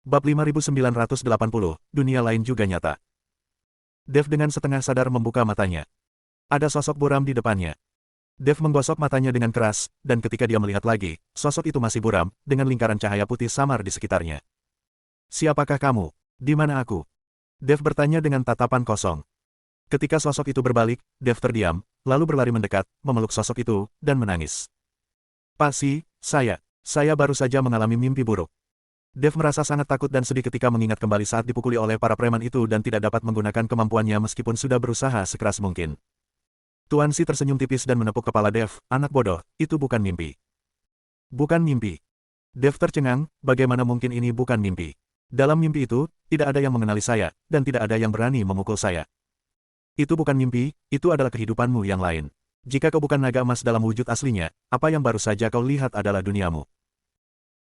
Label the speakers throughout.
Speaker 1: Bab 5980, dunia lain juga nyata. Dev dengan setengah sadar membuka matanya. Ada sosok buram di depannya. Dev menggosok matanya dengan keras, dan ketika dia melihat lagi, sosok itu masih buram, dengan lingkaran cahaya putih samar di sekitarnya. Siapakah kamu? Di mana aku? Dev bertanya dengan tatapan kosong. Ketika sosok itu berbalik, Dev terdiam, lalu berlari mendekat, memeluk sosok itu, dan menangis. Pasi, saya baru saja mengalami mimpi buruk. Dev merasa sangat takut dan sedih ketika mengingat kembali saat dipukuli oleh para preman itu dan tidak dapat menggunakan kemampuannya meskipun sudah berusaha sekeras mungkin. Tuan Si tersenyum tipis dan menepuk kepala Dev, anak bodoh, itu bukan mimpi. Bukan mimpi. Dev tercengang, bagaimana mungkin ini bukan mimpi? Dalam mimpi itu, tidak ada yang mengenali saya, dan tidak ada yang berani memukul saya. Itu bukan mimpi, itu adalah kehidupanmu yang lain. Jika kau bukan naga emas dalam wujud aslinya, apa yang baru saja kau lihat adalah duniamu.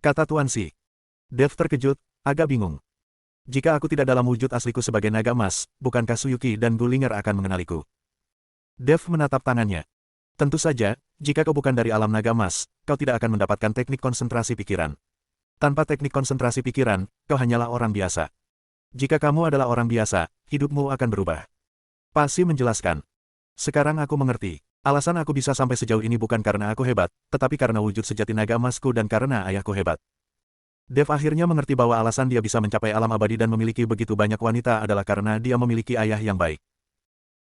Speaker 1: Kata Tuan Si. Dev terkejut, agak bingung. Jika aku tidak dalam wujud asliku sebagai naga emas, bukankah Suyuki dan Gullinger akan mengenaliku? Dev menatap tangannya. Tentu saja, jika kau bukan dari alam naga emas, kau tidak akan mendapatkan teknik konsentrasi pikiran. Tanpa teknik konsentrasi pikiran, kau hanyalah orang biasa. Jika kamu adalah orang biasa, hidupmu akan berubah. Pasi menjelaskan. Sekarang aku mengerti. Alasan aku bisa sampai sejauh ini bukan karena aku hebat, tetapi karena wujud sejati naga emasku dan karena ayahku hebat. Dev akhirnya mengerti bahwa alasan dia bisa mencapai alam abadi dan memiliki begitu banyak wanita adalah karena dia memiliki ayah yang baik.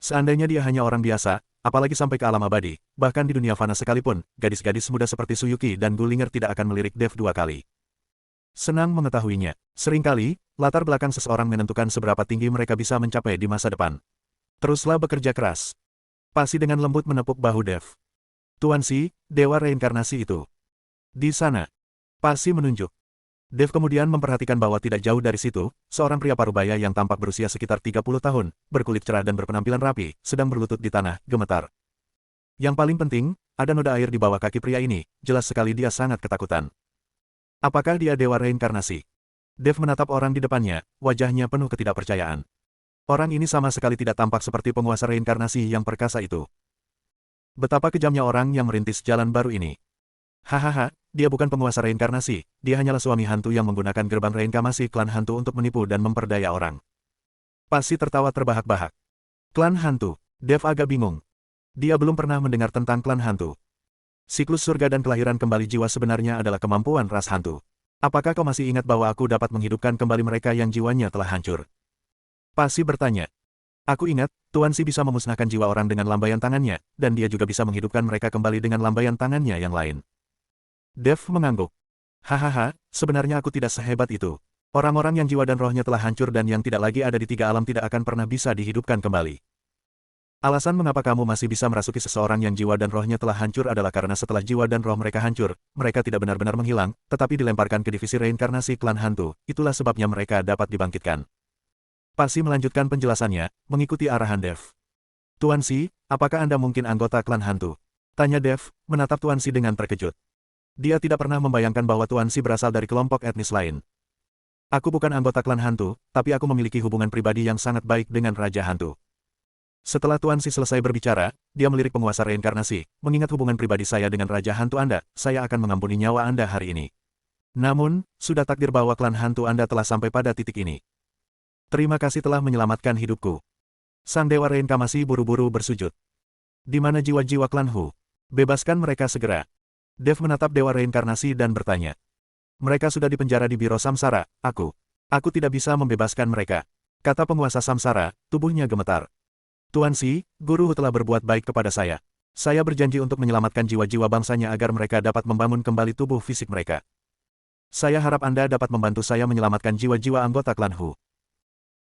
Speaker 1: Seandainya dia hanya orang biasa, apalagi sampai ke alam abadi, bahkan di dunia fana sekalipun, gadis-gadis muda seperti Suyuki dan Gullinger tidak akan melirik Dev dua kali. Senang mengetahuinya. Seringkali, latar belakang seseorang menentukan seberapa tinggi mereka bisa mencapai di masa depan. Teruslah bekerja keras. Pasi dengan lembut menepuk bahu Dev. Tuan Si, dewa reinkarnasi itu. Di sana. Pasi menunjuk. Dev kemudian memperhatikan bahwa tidak jauh dari situ, seorang pria parubaya yang tampak berusia sekitar 30 tahun, berkulit cerah dan berpenampilan rapi, sedang berlutut di tanah, gemetar. Yang paling penting, ada noda air di bawah kaki pria ini, jelas sekali dia sangat ketakutan. Apakah dia dewa reinkarnasi? Dev menatap orang di depannya, wajahnya penuh ketidakpercayaan. Orang ini sama sekali tidak tampak seperti penguasa reinkarnasi yang perkasa itu. Betapa kejamnya orang yang merintis jalan baru ini. Hahaha, dia bukan penguasa reinkarnasi, dia hanyalah suami hantu yang menggunakan gerbang reinkarnasi klan hantu untuk menipu dan memperdaya orang. Pasi tertawa terbahak-bahak. Klan hantu, Dev agak bingung. Dia belum pernah mendengar tentang klan hantu. Siklus surga dan kelahiran kembali jiwa sebenarnya adalah kemampuan ras hantu. Apakah kau masih ingat bahwa aku dapat menghidupkan kembali mereka yang jiwanya telah hancur? Pasi bertanya. Aku ingat, Tuan Si bisa memusnahkan jiwa orang dengan lambaian tangannya, dan dia juga bisa menghidupkan mereka kembali dengan lambaian tangannya yang lain. Dev mengangguk. Hahaha, sebenarnya aku tidak sehebat itu. Orang-orang yang jiwa dan rohnya telah hancur dan yang tidak lagi ada di tiga alam tidak akan pernah bisa dihidupkan kembali. Alasan mengapa kamu masih bisa merasuki seseorang yang jiwa dan rohnya telah hancur adalah karena setelah jiwa dan roh mereka hancur, mereka tidak benar-benar menghilang, tetapi dilemparkan ke divisi reinkarnasi klan hantu, itulah sebabnya mereka dapat dibangkitkan. Pasi melanjutkan penjelasannya, mengikuti arahan Dev. Tuan Si, apakah Anda mungkin anggota klan hantu? Tanya Dev, menatap Tuan Si dengan terkejut. Dia tidak pernah membayangkan bahwa Tuan Si berasal dari kelompok etnis lain. Aku bukan anggota klan hantu, tapi aku memiliki hubungan pribadi yang sangat baik dengan Raja Hantu. Setelah Tuan Si selesai berbicara, dia melirik penguasa reinkarnasi, mengingat hubungan pribadi saya dengan Raja Hantu Anda, saya akan mengampuni nyawa Anda hari ini. Namun, sudah takdir bahwa klan hantu Anda telah sampai pada titik ini. Terima kasih telah menyelamatkan hidupku. Sang Dewa Reinkarnasi buru-buru bersujud. Di mana jiwa-jiwa klan Hu? Bebaskan mereka segera. Dev menatap Dewa Reinkarnasi dan bertanya. Mereka sudah dipenjara di Biro Samsara, aku tidak bisa membebaskan mereka. Kata penguasa Samsara, tubuhnya gemetar. Tuan Si, Guru Hu telah berbuat baik kepada saya. Saya berjanji untuk menyelamatkan jiwa-jiwa bangsanya agar mereka dapat membangun kembali tubuh fisik mereka. Saya harap Anda dapat membantu saya menyelamatkan jiwa-jiwa anggota klan Hu.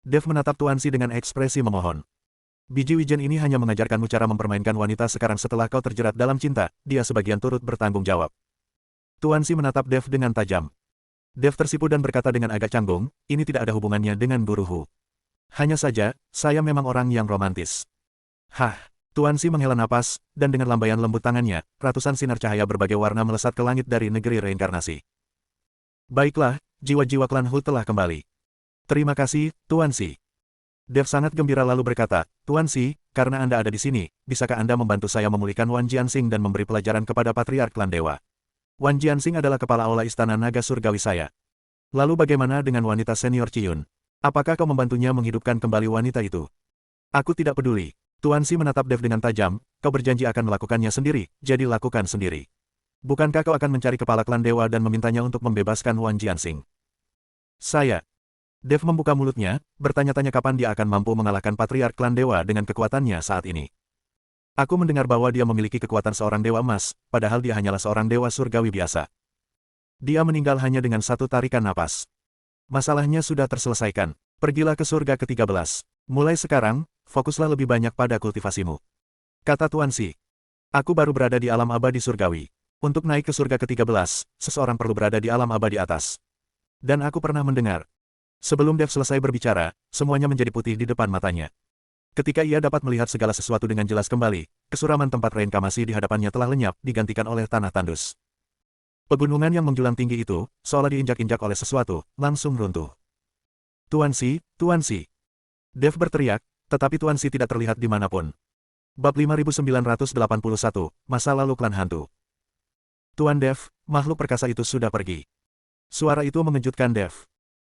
Speaker 1: Dev menatap Tuan Si dengan ekspresi memohon. Biji wijen ini hanya mengajarkanmu cara mempermainkan wanita sekarang setelah kau terjerat dalam cinta, dia sebagian turut bertanggung jawab. Tuan Si menatap Dev dengan tajam. Dev tersipu dan berkata dengan agak canggung, ini tidak ada hubungannya dengan Guru Hu. Hanya saja, saya memang orang yang romantis. Hah, Tuan Si menghela napas, dan dengan lambaian lembut tangannya, ratusan sinar cahaya berbagai warna melesat ke langit dari negeri reinkarnasi. Baiklah, jiwa-jiwa klan Hu telah kembali. Terima kasih, Tuan Si. Dev sangat gembira lalu berkata, Tuan Si, karena Anda ada di sini, bisakah Anda membantu saya memulihkan Wan Jiansing dan memberi pelajaran kepada Patriark Klan Dewa? Wan Jiansing adalah kepala aula Istana Naga Surgawi saya. Lalu bagaimana dengan wanita senior Ciyun? Apakah kau membantunya menghidupkan kembali wanita itu? Aku tidak peduli. Tuan Si menatap Dev dengan tajam, kau berjanji akan melakukannya sendiri, jadi lakukan sendiri. Bukankah kau akan mencari kepala klan dewa dan memintanya untuk membebaskan Wan Jianxing? Saya. Dev membuka mulutnya, bertanya-tanya kapan dia akan mampu mengalahkan patriark klan dewa dengan kekuatannya saat ini. Aku mendengar bahwa dia memiliki kekuatan seorang dewa emas, padahal dia hanyalah seorang dewa surgawi biasa. Dia meninggal hanya dengan satu tarikan napas. Masalahnya sudah terselesaikan. Pergilah ke surga ke-13. Mulai sekarang, fokuslah lebih banyak pada kultivasimu. Kata Tuan Si. Aku baru berada di alam abadi surgawi. Untuk naik ke surga ke-13, seseorang perlu berada di alam abadi atas. Dan aku pernah mendengar. Sebelum Dev selesai berbicara, semuanya menjadi putih di depan matanya. Ketika ia dapat melihat segala sesuatu dengan jelas kembali, kesuraman tempat reinkarnasi di hadapannya telah lenyap, digantikan oleh tanah tandus. Pegunungan yang menjulang tinggi itu, seolah diinjak-injak oleh sesuatu, langsung runtuh. Tuan Si, Tuan Si. Dev berteriak, tetapi Tuan Si tidak terlihat dimanapun. Bab 5981, Masa Lalu Klan Hantu. Tuan Dev, makhluk perkasa itu sudah pergi. Suara itu mengejutkan Dev.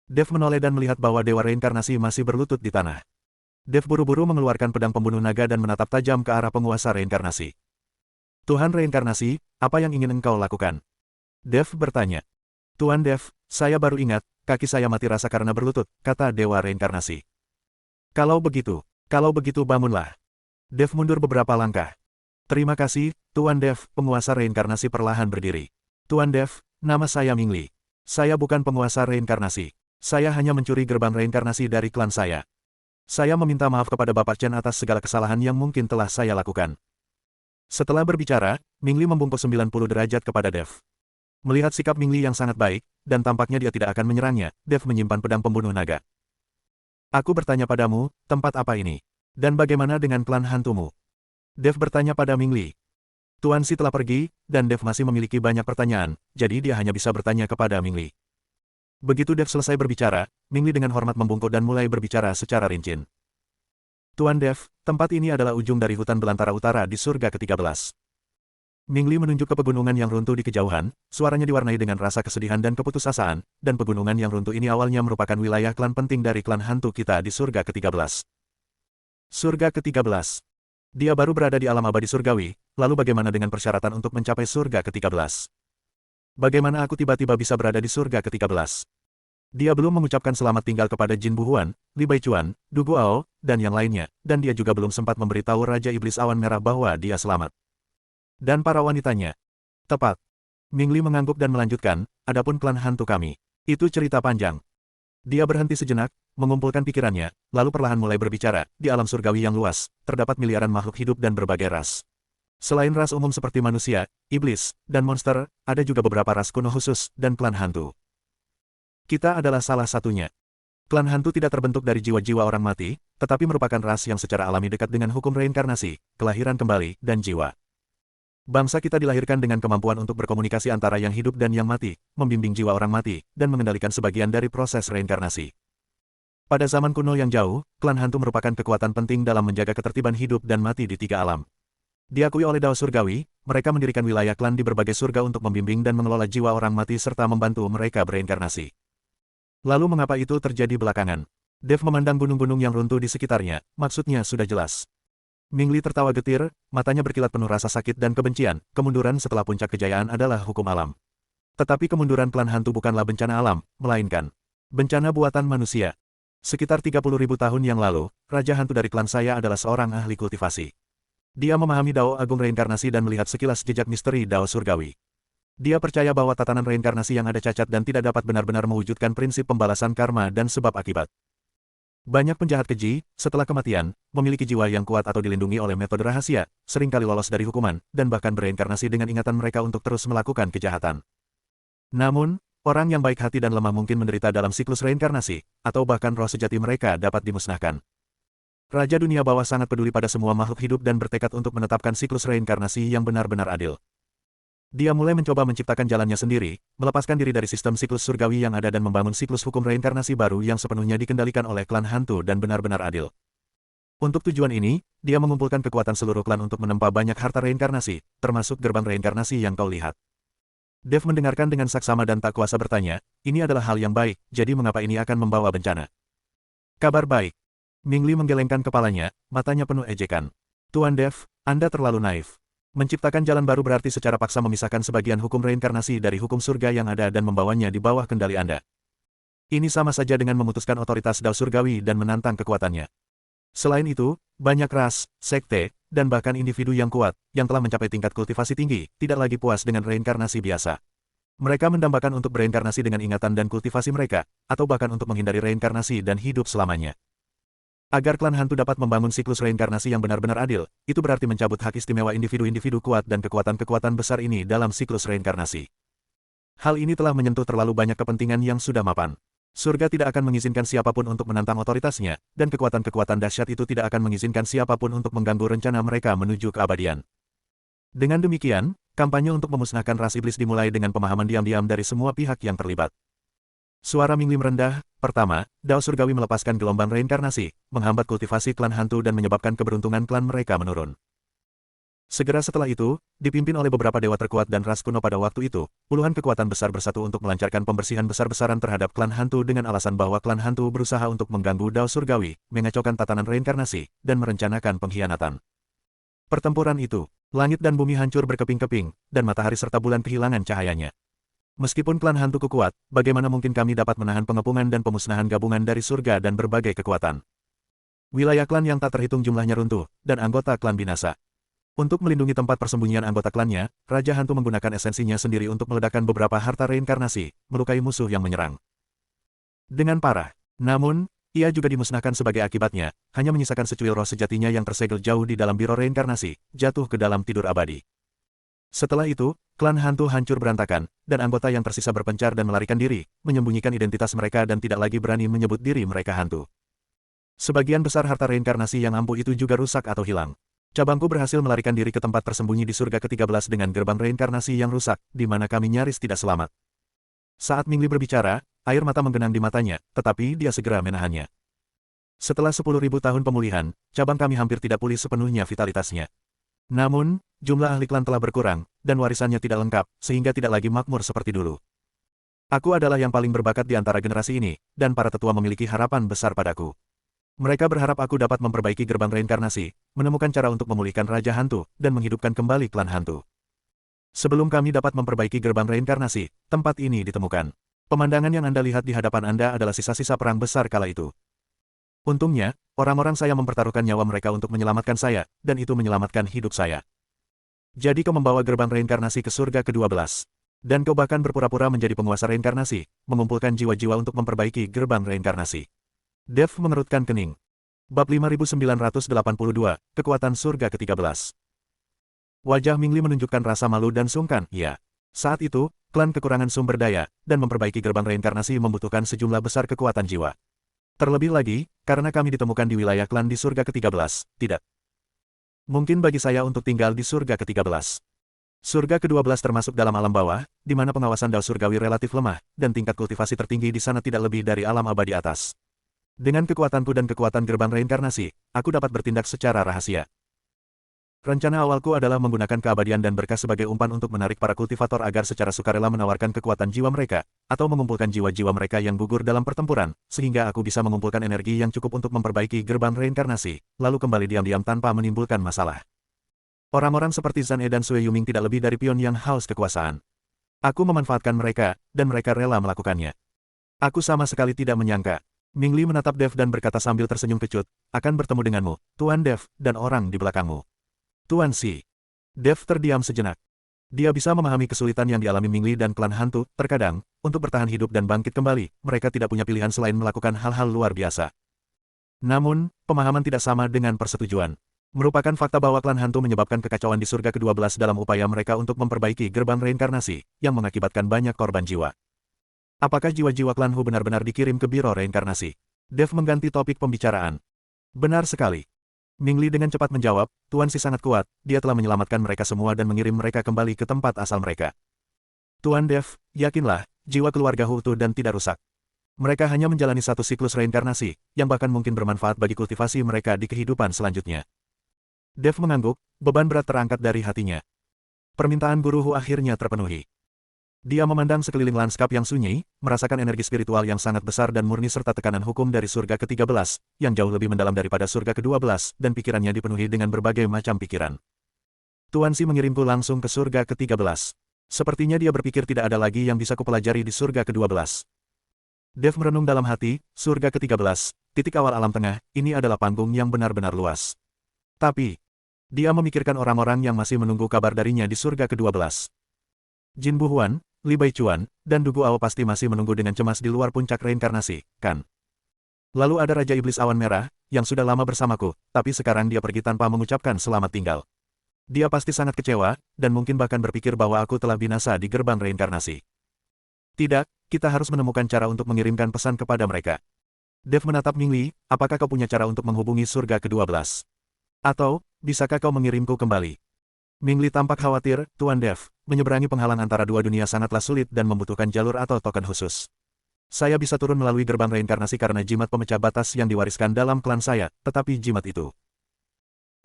Speaker 1: Dev menoleh dan melihat bahwa dewa reinkarnasi masih berlutut di tanah. Dev buru-buru mengeluarkan pedang pembunuh naga dan menatap tajam ke arah penguasa reinkarnasi. Tuhan reinkarnasi, apa yang ingin engkau lakukan? Dev bertanya. Tuan Dev, saya baru ingat, kaki saya mati rasa karena berlutut, kata dewa reinkarnasi. Kalau begitu bangunlah. Dev mundur beberapa langkah. Terima kasih, Tuan Dev, penguasa reinkarnasi perlahan berdiri. Tuan Dev, nama saya Mingli. Saya bukan penguasa reinkarnasi. Saya hanya mencuri gerbang reinkarnasi dari klan saya. Saya meminta maaf kepada Bapak Chen atas segala kesalahan yang mungkin telah saya lakukan. Setelah berbicara, Mingli membungkuk 90 derajat kepada Dev. Melihat sikap Mingli yang sangat baik, dan tampaknya dia tidak akan menyerangnya, Dev menyimpan pedang pembunuh naga. Aku bertanya padamu, tempat apa ini? Dan bagaimana dengan klan hantumu? Dev bertanya pada Mingli. Tuan Si telah pergi, dan Dev masih memiliki banyak pertanyaan, jadi dia hanya bisa bertanya kepada Mingli. Begitu Dev selesai berbicara, Mingli dengan hormat membungkuk dan mulai berbicara secara rinci. Tuan Dev, tempat ini adalah ujung dari hutan belantara utara di surga ke-13. Mingli menunjuk ke pegunungan yang runtuh di kejauhan, suaranya diwarnai dengan rasa kesedihan dan keputusasaan, dan pegunungan yang runtuh ini awalnya merupakan wilayah klan penting dari klan hantu kita di surga ke-13. Surga ke-13. Dia baru berada di alam abadi surgawi, lalu bagaimana dengan persyaratan untuk mencapai surga ke-13? Bagaimana aku tiba-tiba bisa berada di surga ke-13? Dia belum mengucapkan selamat tinggal kepada Jin Buhuan, Li Baichuan, Du Guao, dan yang lainnya, dan dia juga belum sempat memberitahu Raja Iblis Awan Merah bahwa dia selamat. Dan para wanitanya. Tepat. Mingli mengangguk dan melanjutkan, adapun klan hantu kami. Itu cerita panjang. Dia berhenti sejenak, mengumpulkan pikirannya, lalu perlahan mulai berbicara, di alam surgawi yang luas, terdapat miliaran makhluk hidup dan berbagai ras. Selain ras umum seperti manusia, iblis, dan monster, ada juga beberapa ras kuno khusus, dan klan hantu. Kita adalah salah satunya. Klan hantu tidak terbentuk dari jiwa-jiwa orang mati, tetapi merupakan ras yang secara alami dekat dengan hukum reinkarnasi, kelahiran kembali, dan jiwa. Bangsa kita dilahirkan dengan kemampuan untuk berkomunikasi antara yang hidup dan yang mati, membimbing jiwa orang mati, dan mengendalikan sebagian dari proses reinkarnasi. Pada zaman kuno yang jauh, klan hantu merupakan kekuatan penting dalam menjaga ketertiban hidup dan mati di tiga alam. Diakui oleh Dao Surgawi, mereka mendirikan wilayah klan di berbagai surga untuk membimbing dan mengelola jiwa orang mati serta membantu mereka bereinkarnasi. Lalu mengapa itu terjadi belakangan? Dev memandang gunung-gunung yang runtuh di sekitarnya, maksudnya sudah jelas. Mingli tertawa getir, matanya berkilat penuh rasa sakit dan kebencian, kemunduran setelah puncak kejayaan adalah hukum alam. Tetapi kemunduran klan hantu bukanlah bencana alam, melainkan bencana buatan manusia. Sekitar 30.000 tahun yang lalu, Raja Hantu dari klan saya adalah seorang ahli kultivasi. Dia memahami Dao Agung Reinkarnasi dan melihat sekilas jejak misteri Dao Surgawi. Dia percaya bahwa tatanan reinkarnasi yang ada cacat dan tidak dapat benar-benar mewujudkan prinsip pembalasan karma dan sebab akibat. Banyak penjahat keji, setelah kematian, memiliki jiwa yang kuat atau dilindungi oleh metode rahasia, seringkali lolos dari hukuman, dan bahkan bereinkarnasi dengan ingatan mereka untuk terus melakukan kejahatan. Namun, orang yang baik hati dan lemah mungkin menderita dalam siklus reinkarnasi, atau bahkan roh sejati mereka dapat dimusnahkan. Raja Dunia Bawah sangat peduli pada semua makhluk hidup dan bertekad untuk menetapkan siklus reinkarnasi yang benar-benar adil. Dia mulai mencoba menciptakan jalannya sendiri, melepaskan diri dari sistem siklus surgawi yang ada dan membangun siklus hukum reinkarnasi baru yang sepenuhnya dikendalikan oleh klan hantu dan benar-benar adil. Untuk tujuan ini, dia mengumpulkan kekuatan seluruh klan untuk menempa banyak harta reinkarnasi, termasuk gerbang reinkarnasi yang kau lihat. Dev mendengarkan dengan saksama dan tak kuasa bertanya, ini adalah hal yang baik, jadi mengapa ini akan membawa bencana? Kabar baik. Ming Li menggelengkan kepalanya, matanya penuh ejekan. Tuan Dev, Anda terlalu naif. Menciptakan jalan baru berarti secara paksa memisahkan sebagian hukum reinkarnasi dari hukum surga yang ada dan membawanya di bawah kendali Anda. Ini sama saja dengan memutuskan otoritas Dao Surgawi dan menantang kekuatannya. Selain itu, banyak ras, sekte, dan bahkan individu yang kuat, yang telah mencapai tingkat kultivasi tinggi, tidak lagi puas dengan reinkarnasi biasa. Mereka mendambakan untuk bereinkarnasi dengan ingatan dan kultivasi mereka, atau bahkan untuk menghindari reinkarnasi dan hidup selamanya. Agar klan hantu dapat membangun siklus reinkarnasi yang benar-benar adil, itu berarti mencabut hak istimewa individu-individu kuat dan kekuatan-kekuatan besar ini dalam siklus reinkarnasi. Hal ini telah menyentuh terlalu banyak kepentingan yang sudah mapan. Surga tidak akan mengizinkan siapapun untuk menantang otoritasnya, dan kekuatan-kekuatan dahsyat itu tidak akan mengizinkan siapapun untuk mengganggu rencana mereka menuju keabadian. Dengan demikian, kampanye untuk memusnahkan ras iblis dimulai dengan pemahaman diam-diam dari semua pihak yang terlibat. Suara Ming Li merendah. Pertama, Dao Surgawi melepaskan gelombang reinkarnasi, menghambat kultivasi klan hantu dan menyebabkan keberuntungan klan mereka menurun. Segera setelah itu, dipimpin oleh beberapa dewa terkuat dan ras kuno pada waktu itu, puluhan kekuatan besar bersatu untuk melancarkan pembersihan besar-besaran terhadap klan hantu dengan alasan bahwa klan hantu berusaha untuk mengganggu Dao Surgawi, mengacaukan tatanan reinkarnasi, dan merencanakan pengkhianatan. Pertempuran itu, langit dan bumi hancur berkeping-keping, dan matahari serta bulan kehilangan cahayanya. Meskipun klan hantuku kuat, bagaimana mungkin kami dapat menahan pengepungan dan pemusnahan gabungan dari surga dan berbagai kekuatan? Wilayah klan yang tak terhitung jumlahnya runtuh, dan anggota klan binasa. Untuk melindungi tempat persembunyian anggota klannya, Raja Hantu menggunakan esensinya sendiri untuk meledakkan beberapa harta reinkarnasi, melukai musuh yang menyerang. Dengan parah. Namun, ia juga dimusnahkan sebagai akibatnya, hanya menyisakan secuil roh sejatinya yang tersegel jauh di dalam biro reinkarnasi, jatuh ke dalam tidur abadi. Setelah itu, klan hantu hancur berantakan, dan anggota yang tersisa berpencar dan melarikan diri, menyembunyikan identitas mereka dan tidak lagi berani menyebut diri mereka hantu. Sebagian besar harta reinkarnasi yang ampuh itu juga rusak atau hilang. Cabangku berhasil melarikan diri ke tempat tersembunyi di surga ke-13 dengan gerbang reinkarnasi yang rusak, di mana kami nyaris tidak selamat. Saat Ming Li berbicara, air mata menggenang di matanya, tetapi dia segera menahannya. Setelah 10.000 tahun pemulihan, cabang kami hampir tidak pulih sepenuhnya vitalitasnya. Namun, jumlah ahli klan telah berkurang, dan warisannya tidak lengkap, sehingga tidak lagi makmur seperti dulu. Aku adalah yang paling berbakat di antara generasi ini, dan para tetua memiliki harapan besar padaku. Mereka berharap aku dapat memperbaiki gerbang reinkarnasi, menemukan cara untuk memulihkan Raja Hantu, dan menghidupkan kembali klan hantu. Sebelum kami dapat memperbaiki gerbang reinkarnasi, tempat ini ditemukan. Pemandangan yang Anda lihat di hadapan Anda adalah sisa-sisa perang besar kala itu. Untungnya, orang-orang saya mempertaruhkan nyawa mereka untuk menyelamatkan saya, dan itu menyelamatkan hidup saya. Jadi kau membawa gerbang reinkarnasi ke surga ke-12. Dan kau bahkan berpura-pura menjadi penguasa reinkarnasi, mengumpulkan jiwa-jiwa untuk memperbaiki gerbang reinkarnasi. Dev mengerutkan kening. Bab 5982, Kekuatan Surga ke-13. Wajah Ming Li menunjukkan rasa malu dan sungkan, ya. Saat itu, klan kekurangan sumber daya, dan memperbaiki gerbang reinkarnasi membutuhkan sejumlah besar kekuatan jiwa. Terlebih lagi, karena kami ditemukan di wilayah klan di surga ke-13, tidak mungkin bagi saya untuk tinggal di surga ke-13. Surga ke-12 termasuk dalam alam bawah, di mana pengawasan Dao Surgawi relatif lemah, dan tingkat kultivasi tertinggi di sana tidak lebih dari alam abadi atas. Dengan kekuatanku dan kekuatan gerbang reinkarnasi, aku dapat bertindak secara rahasia. Rencana awalku adalah menggunakan keabadian dan berkah sebagai umpan untuk menarik para kultivator agar secara sukarela menawarkan kekuatan jiwa mereka, atau mengumpulkan jiwa-jiwa mereka yang gugur dalam pertempuran, sehingga aku bisa mengumpulkan energi yang cukup untuk memperbaiki gerbang reinkarnasi, lalu kembali diam-diam tanpa menimbulkan masalah. Orang-orang seperti Zhan E dan Sui Yuming tidak lebih dari pion yang haus kekuasaan. Aku memanfaatkan mereka, dan mereka rela melakukannya. Aku sama sekali tidak menyangka. Ming Li menatap Dev dan berkata sambil tersenyum kecut, akan bertemu denganmu, Tuan Dev, dan orang di belakangmu. Tuan Si. Dev terdiam sejenak. Dia bisa memahami kesulitan yang dialami Ming Li dan klan hantu, terkadang, untuk bertahan hidup dan bangkit kembali, mereka tidak punya pilihan selain melakukan hal-hal luar biasa. Namun, pemahaman tidak sama dengan persetujuan. Merupakan fakta bahwa klan hantu menyebabkan kekacauan di surga ke-12 dalam upaya mereka untuk memperbaiki gerbang reinkarnasi, yang mengakibatkan banyak korban jiwa. Apakah jiwa-jiwa klan Hu benar-benar dikirim ke biro reinkarnasi? Dev mengganti topik pembicaraan. Benar sekali. Ming Li dengan cepat menjawab, Tuan Si sangat kuat, dia telah menyelamatkan mereka semua dan mengirim mereka kembali ke tempat asal mereka. Tuan Dev, yakinlah, jiwa keluarga Hu utuh dan tidak rusak. Mereka hanya menjalani satu siklus reinkarnasi, yang bahkan mungkin bermanfaat bagi kultivasi mereka di kehidupan selanjutnya. Dev mengangguk, beban berat terangkat dari hatinya. Permintaan guru Hu akhirnya terpenuhi. Dia memandang sekeliling lanskap yang sunyi, merasakan energi spiritual yang sangat besar dan murni serta tekanan hukum dari surga ke-13, yang jauh lebih mendalam daripada surga ke-12, dan pikirannya dipenuhi dengan berbagai macam pikiran. Tuan Si mengirimku langsung ke surga ke-13. Sepertinya dia berpikir tidak ada lagi yang bisa kupelajari di surga ke-12. Dev merenung dalam hati, surga ke-13, titik awal alam tengah, ini adalah panggung yang benar-benar luas. Tapi, dia memikirkan orang-orang yang masih menunggu kabar darinya di surga ke-12. Jin Buhuan, Li Baichuan, dan Du Guao pasti masih menunggu dengan cemas di luar puncak reinkarnasi, kan? Lalu ada Raja Iblis Awan Merah, yang sudah lama bersamaku, tapi sekarang dia pergi tanpa mengucapkan selamat tinggal. Dia pasti sangat kecewa, dan mungkin bahkan berpikir bahwa aku telah binasa di gerbang reinkarnasi. Tidak, kita harus menemukan cara untuk mengirimkan pesan kepada mereka. Dev menatap Ming Li, apakah kau punya cara untuk menghubungi surga ke-12? Atau, bisakah kau mengirimku kembali? Ming Li tampak khawatir, Tuan Dev, menyeberangi penghalang antara dua dunia sangatlah sulit dan membutuhkan jalur atau token khusus. Saya bisa turun melalui gerbang reinkarnasi karena jimat pemecah batas yang diwariskan dalam klan saya, tetapi jimat itu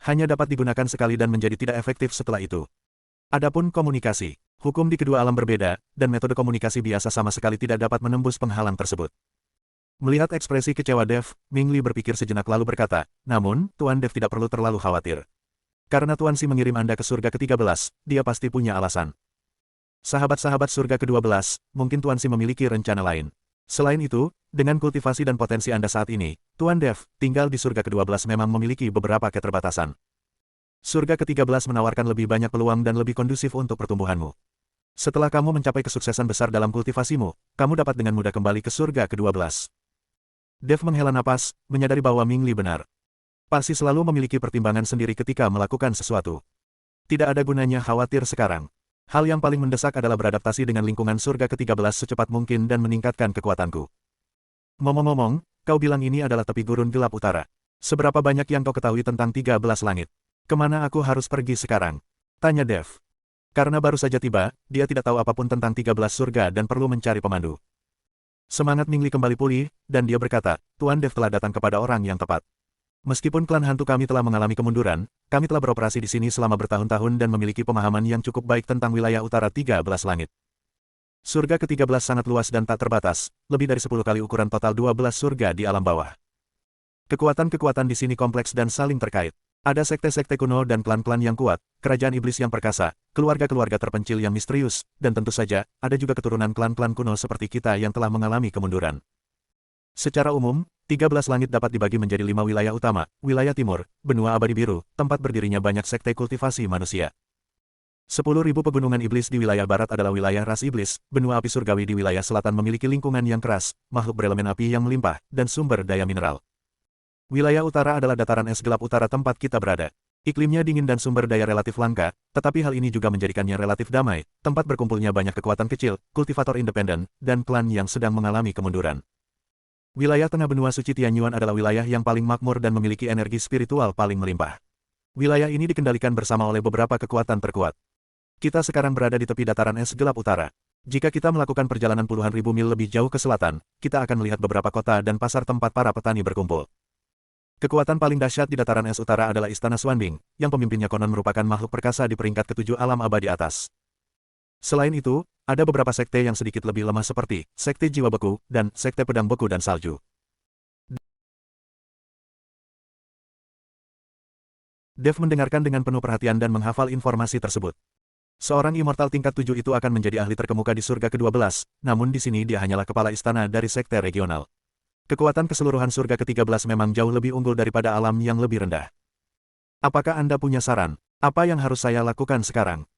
Speaker 1: hanya dapat digunakan sekali dan menjadi tidak efektif setelah itu. Adapun komunikasi, hukum di kedua alam berbeda, dan metode komunikasi biasa sama sekali tidak dapat menembus penghalang tersebut. Melihat ekspresi kecewa Dev, Ming Li berpikir sejenak lalu berkata, namun, Tuan Dev tidak perlu terlalu khawatir. Karena Tuan Si mengirim Anda ke surga ke-13, dia pasti punya alasan. Sahabat-sahabat surga ke-12, mungkin Tuan Si memiliki rencana lain. Selain itu, dengan kultivasi dan potensi Anda saat ini, Tuan Dev, tinggal di surga ke-12 memang memiliki beberapa keterbatasan. Surga ke-13 menawarkan lebih banyak peluang dan lebih kondusif untuk pertumbuhanmu. Setelah kamu mencapai kesuksesan besar dalam kultivasimu, kamu dapat dengan mudah kembali ke surga ke-12. Dev menghela napas, menyadari bahwa Ming Li benar. Pasti selalu memiliki pertimbangan sendiri ketika melakukan sesuatu. Tidak ada gunanya khawatir sekarang. Hal yang paling mendesak adalah beradaptasi dengan lingkungan surga ke-13 secepat mungkin dan meningkatkan kekuatanku. Ngomong-ngomong, kau bilang ini adalah tepi gurun gelap utara. Seberapa banyak yang kau ketahui tentang 13 langit? Kemana aku harus pergi sekarang? Tanya Dev. Karena baru saja tiba, dia tidak tahu apapun tentang 13 surga dan perlu mencari pemandu. Semangat Ming Li kembali pulih, dan dia berkata, Tuan Dev telah datang kepada orang yang tepat. Meskipun klan hantu kami telah mengalami kemunduran, kami telah beroperasi di sini selama bertahun-tahun dan memiliki pemahaman yang cukup baik tentang wilayah utara 13 langit. Surga ke-13 sangat luas dan tak terbatas, lebih dari 10 kali ukuran total 12 surga di alam bawah. Kekuatan-kekuatan di sini kompleks dan saling terkait. Ada sekte-sekte kuno dan klan-klan yang kuat, kerajaan iblis yang perkasa, keluarga-keluarga terpencil yang misterius, dan tentu saja, ada juga keturunan klan-klan kuno seperti kita yang telah mengalami kemunduran. Secara umum, 13 langit dapat dibagi menjadi 5 wilayah utama, wilayah timur, benua abadi biru, tempat berdirinya banyak sekte kultivasi manusia. 10.000 pegunungan iblis di wilayah barat adalah wilayah ras iblis, benua api surgawi di wilayah selatan memiliki lingkungan yang keras, makhluk berelemen api yang melimpah, dan sumber daya mineral. Wilayah utara adalah dataran es gelap utara tempat kita berada. Iklimnya dingin dan sumber daya relatif langka, tetapi hal ini juga menjadikannya relatif damai, tempat berkumpulnya banyak kekuatan kecil, kultivator independen, dan klan yang sedang mengalami kemunduran. Wilayah tengah benua suci Tianyuan adalah wilayah yang paling makmur dan memiliki energi spiritual paling melimpah. Wilayah ini dikendalikan bersama oleh beberapa kekuatan terkuat. Kita sekarang berada di tepi dataran es gelap utara. Jika kita melakukan perjalanan puluhan ribu mil lebih jauh ke selatan, kita akan melihat beberapa kota dan pasar tempat para petani berkumpul. Kekuatan paling dahsyat di dataran es utara adalah Istana Xuanbing, yang pemimpinnya konon merupakan makhluk perkasa di peringkat ke-7 alam abadi atas. Selain itu, ada beberapa sekte yang sedikit lebih lemah seperti Sekte Jiwa Beku dan Sekte Pedang Beku dan Salju. Dev mendengarkan dengan penuh perhatian dan menghafal informasi tersebut. Seorang immortal tingkat 7 itu akan menjadi ahli terkemuka di surga ke-12, namun di sini dia hanyalah kepala istana dari sekte regional. Kekuatan keseluruhan surga ke-13 memang jauh lebih unggul daripada alam yang lebih rendah. Apakah Anda punya saran? Apa yang harus saya lakukan sekarang?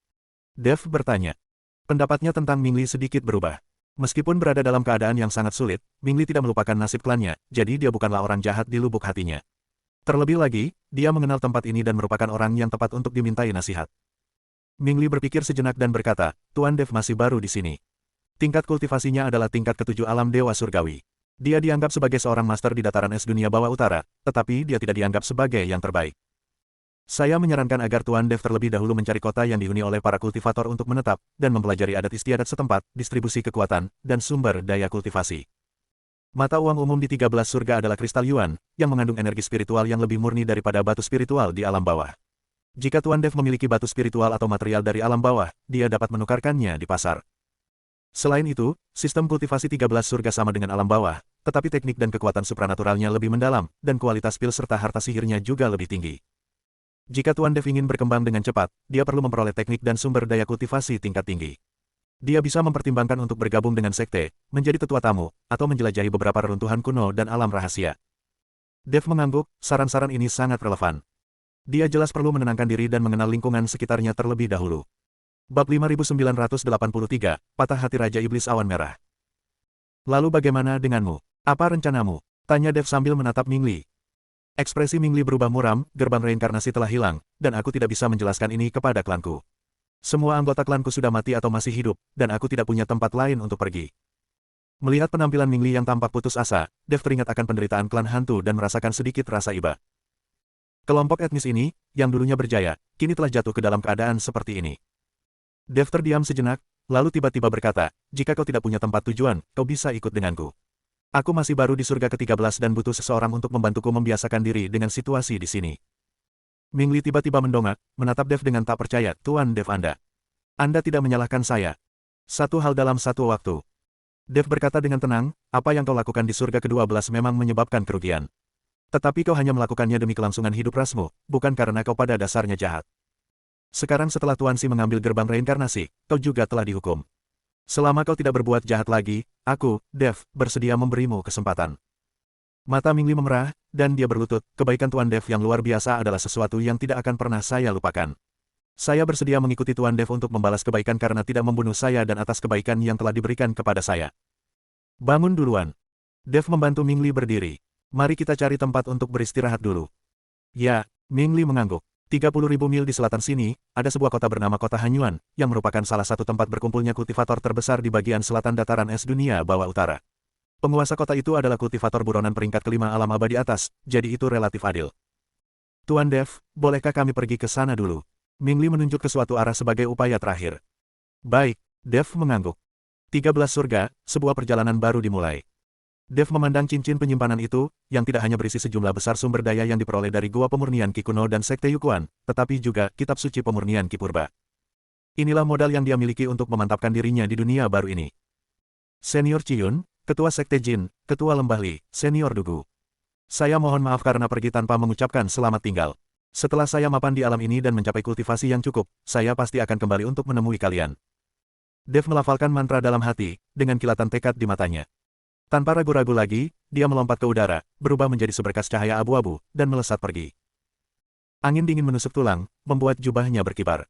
Speaker 1: Dev bertanya. Pendapatnya tentang Ming Li sedikit berubah. Meskipun berada dalam keadaan yang sangat sulit, Ming Li tidak melupakan nasib klannya, jadi dia bukanlah orang jahat di lubuk hatinya. Terlebih lagi, dia mengenal tempat ini dan merupakan orang yang tepat untuk dimintai nasihat. Ming Li berpikir sejenak dan berkata, Tuan Dev masih baru di sini. Tingkat kultivasinya adalah tingkat ke-7 alam dewa surgawi. Dia dianggap sebagai seorang master di dataran es dunia bawah utara, tetapi dia tidak dianggap sebagai yang terbaik. Saya menyarankan agar Tuan Dev terlebih dahulu mencari kota yang dihuni oleh para kultivator untuk menetap, dan mempelajari adat istiadat setempat, distribusi kekuatan, dan sumber daya kultivasi. Mata uang umum di 13 surga adalah kristal Yuan, yang mengandung energi spiritual yang lebih murni daripada batu spiritual di alam bawah. Jika Tuan Dev memiliki batu spiritual atau material dari alam bawah, dia dapat menukarkannya di pasar. Selain itu, sistem kultivasi 13 surga sama dengan alam bawah, tetapi teknik dan kekuatan supranaturalnya lebih mendalam, dan kualitas pil serta harta sihirnya juga lebih tinggi. Jika Tuan Dev ingin berkembang dengan cepat, dia perlu memperoleh teknik dan sumber daya kultivasi tingkat tinggi. Dia bisa mempertimbangkan untuk bergabung dengan sekte, menjadi tetua tamu, atau menjelajahi beberapa reruntuhan kuno dan alam rahasia. Dev mengangguk, saran-saran ini sangat relevan. Dia jelas perlu menenangkan diri dan mengenal lingkungan sekitarnya terlebih dahulu. Bab 5983, Patah Hati Raja Iblis Awan Merah. Lalu bagaimana denganmu? Apa rencanamu? Tanya Dev sambil menatap Ming Li. Ekspresi Ming Li berubah muram, gerbang reinkarnasi telah hilang, dan aku tidak bisa menjelaskan ini kepada klanku. Semua anggota klanku sudah mati atau masih hidup, dan aku tidak punya tempat lain untuk pergi. Melihat penampilan Ming Li yang tampak putus asa, Dev teringat akan penderitaan klan hantu dan merasakan sedikit rasa iba. Kelompok etnis ini, yang dulunya berjaya, kini telah jatuh ke dalam keadaan seperti ini. Dev terdiam sejenak, lalu tiba-tiba berkata, jika kau tidak punya tempat tujuan, kau bisa ikut denganku. Aku masih baru di surga ke-13 dan butuh seseorang untuk membantuku membiasakan diri dengan situasi di sini. Ming Li tiba-tiba mendongak, menatap Dev dengan tak percaya, Tuan Dev Anda. Anda tidak menyalahkan saya. Satu hal dalam satu waktu. Dev berkata dengan tenang, apa yang kau lakukan di surga ke-12 memang menyebabkan kerugian. Tetapi kau hanya melakukannya demi kelangsungan hidup rasmu, bukan karena kau pada dasarnya jahat. Sekarang setelah Tuan Si mengambil gerbang reinkarnasi, kau juga telah dihukum. Selama kau tidak berbuat jahat lagi, aku, Dev, bersedia memberimu kesempatan. Mata Ming Li memerah, dan dia berlutut, kebaikan Tuan Dev yang luar biasa adalah sesuatu yang tidak akan pernah saya lupakan. Saya bersedia mengikuti Tuan Dev untuk membalas kebaikan karena tidak membunuh saya dan atas kebaikan yang telah diberikan kepada saya. Bangun duluan. Dev membantu Ming Li berdiri. Mari kita cari tempat untuk beristirahat dulu. Ya, Ming Li mengangguk. 30.000 mil di selatan sini, ada sebuah kota bernama Kota Hanyuan, yang merupakan salah satu tempat berkumpulnya kultivator terbesar di bagian selatan dataran es dunia bawah utara. Penguasa kota itu adalah kultivator buronan peringkat kelima alam abadi atas, jadi itu relatif adil. Tuan Dev, bolehkah kami pergi ke sana dulu? Ming Li menunjuk ke suatu arah sebagai upaya terakhir. Baik, Dev mengangguk. 13 surga, sebuah perjalanan baru dimulai. Dev memandang cincin penyimpanan itu, yang tidak hanya berisi sejumlah besar sumber daya yang diperoleh dari Gua Pemurnian Ki Kuno dan Sekte Yukuan, tetapi juga kitab suci pemurnian Ki Purba. Inilah modal yang dia miliki untuk memantapkan dirinya di dunia baru ini. Senior Ciyun, Ketua Sekte Jin, Ketua Lembah Li, Senior Dugu. Saya mohon maaf karena pergi tanpa mengucapkan selamat tinggal. Setelah saya mapan di alam ini dan mencapai kultivasi yang cukup, saya pasti akan kembali untuk menemui kalian. Dev melafalkan mantra dalam hati, dengan kilatan tekad di matanya. Tanpa ragu-ragu lagi, dia melompat ke udara, berubah menjadi seberkas cahaya abu-abu, dan melesat pergi. Angin dingin menusuk tulang, membuat jubahnya berkibar.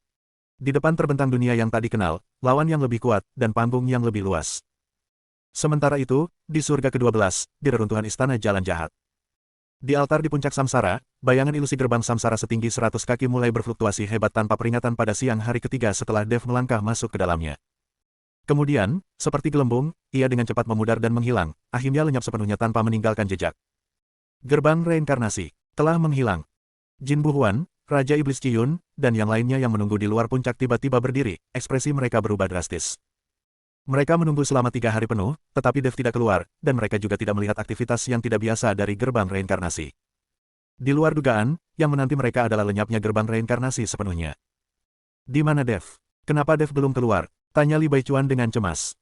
Speaker 1: Di depan terbentang dunia yang tak dikenal, lawan yang lebih kuat, dan panggung yang lebih luas. Sementara itu, di surga ke-12, di reruntuhan istana jalan jahat. Di altar di puncak samsara, bayangan ilusi gerbang samsara setinggi 100 kaki mulai berfluktuasi hebat tanpa peringatan pada siang hari ketiga setelah Dev melangkah masuk ke dalamnya. Kemudian, seperti gelembung, ia dengan cepat memudar dan menghilang, akhirnya lenyap sepenuhnya tanpa meninggalkan jejak. Gerbang reinkarnasi telah menghilang. Jin Buhuan, Raja Iblis Ciyun, dan yang lainnya yang menunggu di luar puncak tiba-tiba berdiri, ekspresi mereka berubah drastis. Mereka menunggu selama 3 hari penuh, tetapi Dev tidak keluar, dan mereka juga tidak melihat aktivitas yang tidak biasa dari gerbang reinkarnasi. Di luar dugaan, yang menanti mereka adalah lenyapnya gerbang reinkarnasi sepenuhnya. Di mana Dev? Kenapa Dev belum keluar? Tanya Li Baichuan dengan cemas.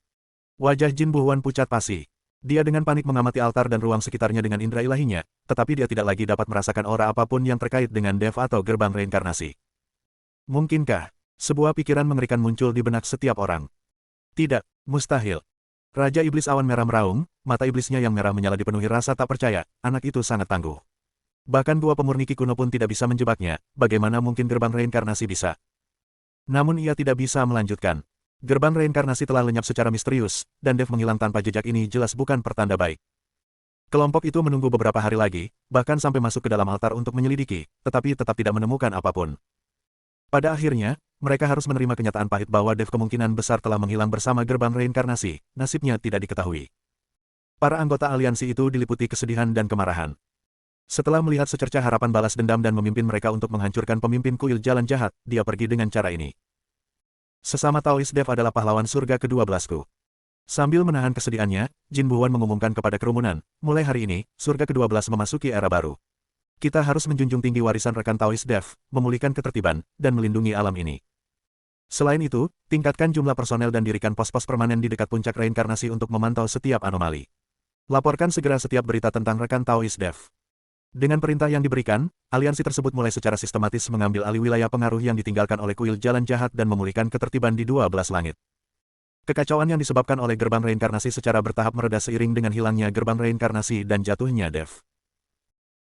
Speaker 1: Wajah Jin Buhuan pucat pasi. Dia dengan panik mengamati altar dan ruang sekitarnya dengan indera ilahinya, tetapi dia tidak lagi dapat merasakan aura apapun yang terkait dengan Dev atau gerbang reinkarnasi. Mungkinkah sebuah pikiran mengerikan muncul di benak setiap orang? Tidak, mustahil. Raja Iblis Awan Merah meraung, mata iblisnya yang merah menyala dipenuhi rasa tak percaya, anak itu sangat tangguh. Bahkan Gua Pemurni Ki Kuno pun tidak bisa menjebaknya, bagaimana mungkin gerbang reinkarnasi bisa? Namun ia tidak bisa melanjutkan. Gerbang reinkarnasi telah lenyap secara misterius, dan Dev menghilang tanpa jejak ini jelas bukan pertanda baik. Kelompok itu menunggu beberapa hari lagi, bahkan sampai masuk ke dalam altar untuk menyelidiki, tetapi tetap tidak menemukan apapun. Pada akhirnya, mereka harus menerima kenyataan pahit bahwa Dev kemungkinan besar telah menghilang bersama gerbang reinkarnasi, nasibnya tidak diketahui. Para anggota aliansi itu diliputi kesedihan dan kemarahan. Setelah melihat secercah harapan balas dendam dan memimpin mereka untuk menghancurkan pemimpin kuil jalan jahat, dia pergi dengan cara ini. Sesama Taois Dev adalah pahlawan surga ke-12ku. Sambil menahan kesedihannya, Jin Buhuan mengumumkan kepada kerumunan, mulai hari ini, surga ke-12 memasuki era baru. Kita harus menjunjung tinggi warisan rekan Taois Dev, memulihkan ketertiban, dan melindungi alam ini. Selain itu, tingkatkan jumlah personel dan dirikan pos-pos permanen di dekat puncak reinkarnasi untuk memantau setiap anomali. Laporkan segera setiap berita tentang rekan Taois Dev. Dengan perintah yang diberikan, aliansi tersebut mulai secara sistematis mengambil alih wilayah pengaruh yang ditinggalkan oleh kuil jalan jahat dan memulihkan ketertiban di 12 langit. Kekacauan yang disebabkan oleh gerbang reinkarnasi secara bertahap mereda seiring dengan hilangnya gerbang reinkarnasi dan jatuhnya Dev.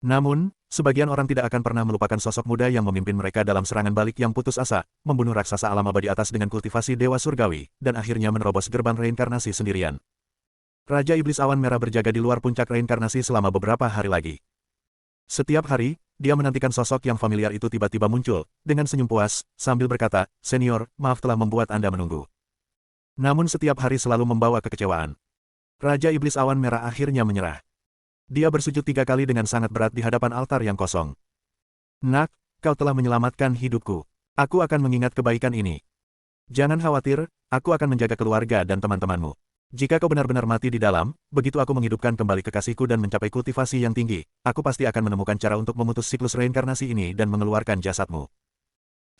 Speaker 1: Namun, sebagian orang tidak akan pernah melupakan sosok muda yang memimpin mereka dalam serangan balik yang putus asa, membunuh raksasa alam abadi atas dengan kultivasi dewa surgawi, dan akhirnya menerobos gerbang reinkarnasi sendirian. Raja Iblis Awan Merah berjaga di luar puncak reinkarnasi selama beberapa hari lagi. Setiap hari, dia menantikan sosok yang familiar itu tiba-tiba muncul, dengan senyum puas, sambil berkata, "Senior, maaf telah membuat Anda menunggu." Namun setiap hari selalu membawa kekecewaan. Raja Iblis Awan Merah akhirnya menyerah. Dia bersujud 3 kali dengan sangat berat di hadapan altar yang kosong. "Nak, kau telah menyelamatkan hidupku. Aku akan mengingat kebaikan ini. Jangan khawatir, aku akan menjaga keluarga dan teman-temanmu. Jika kau benar-benar mati di dalam, begitu aku menghidupkan kembali kekasihku dan mencapai kultivasi yang tinggi, aku pasti akan menemukan cara untuk memutus siklus reinkarnasi ini dan mengeluarkan jasadmu."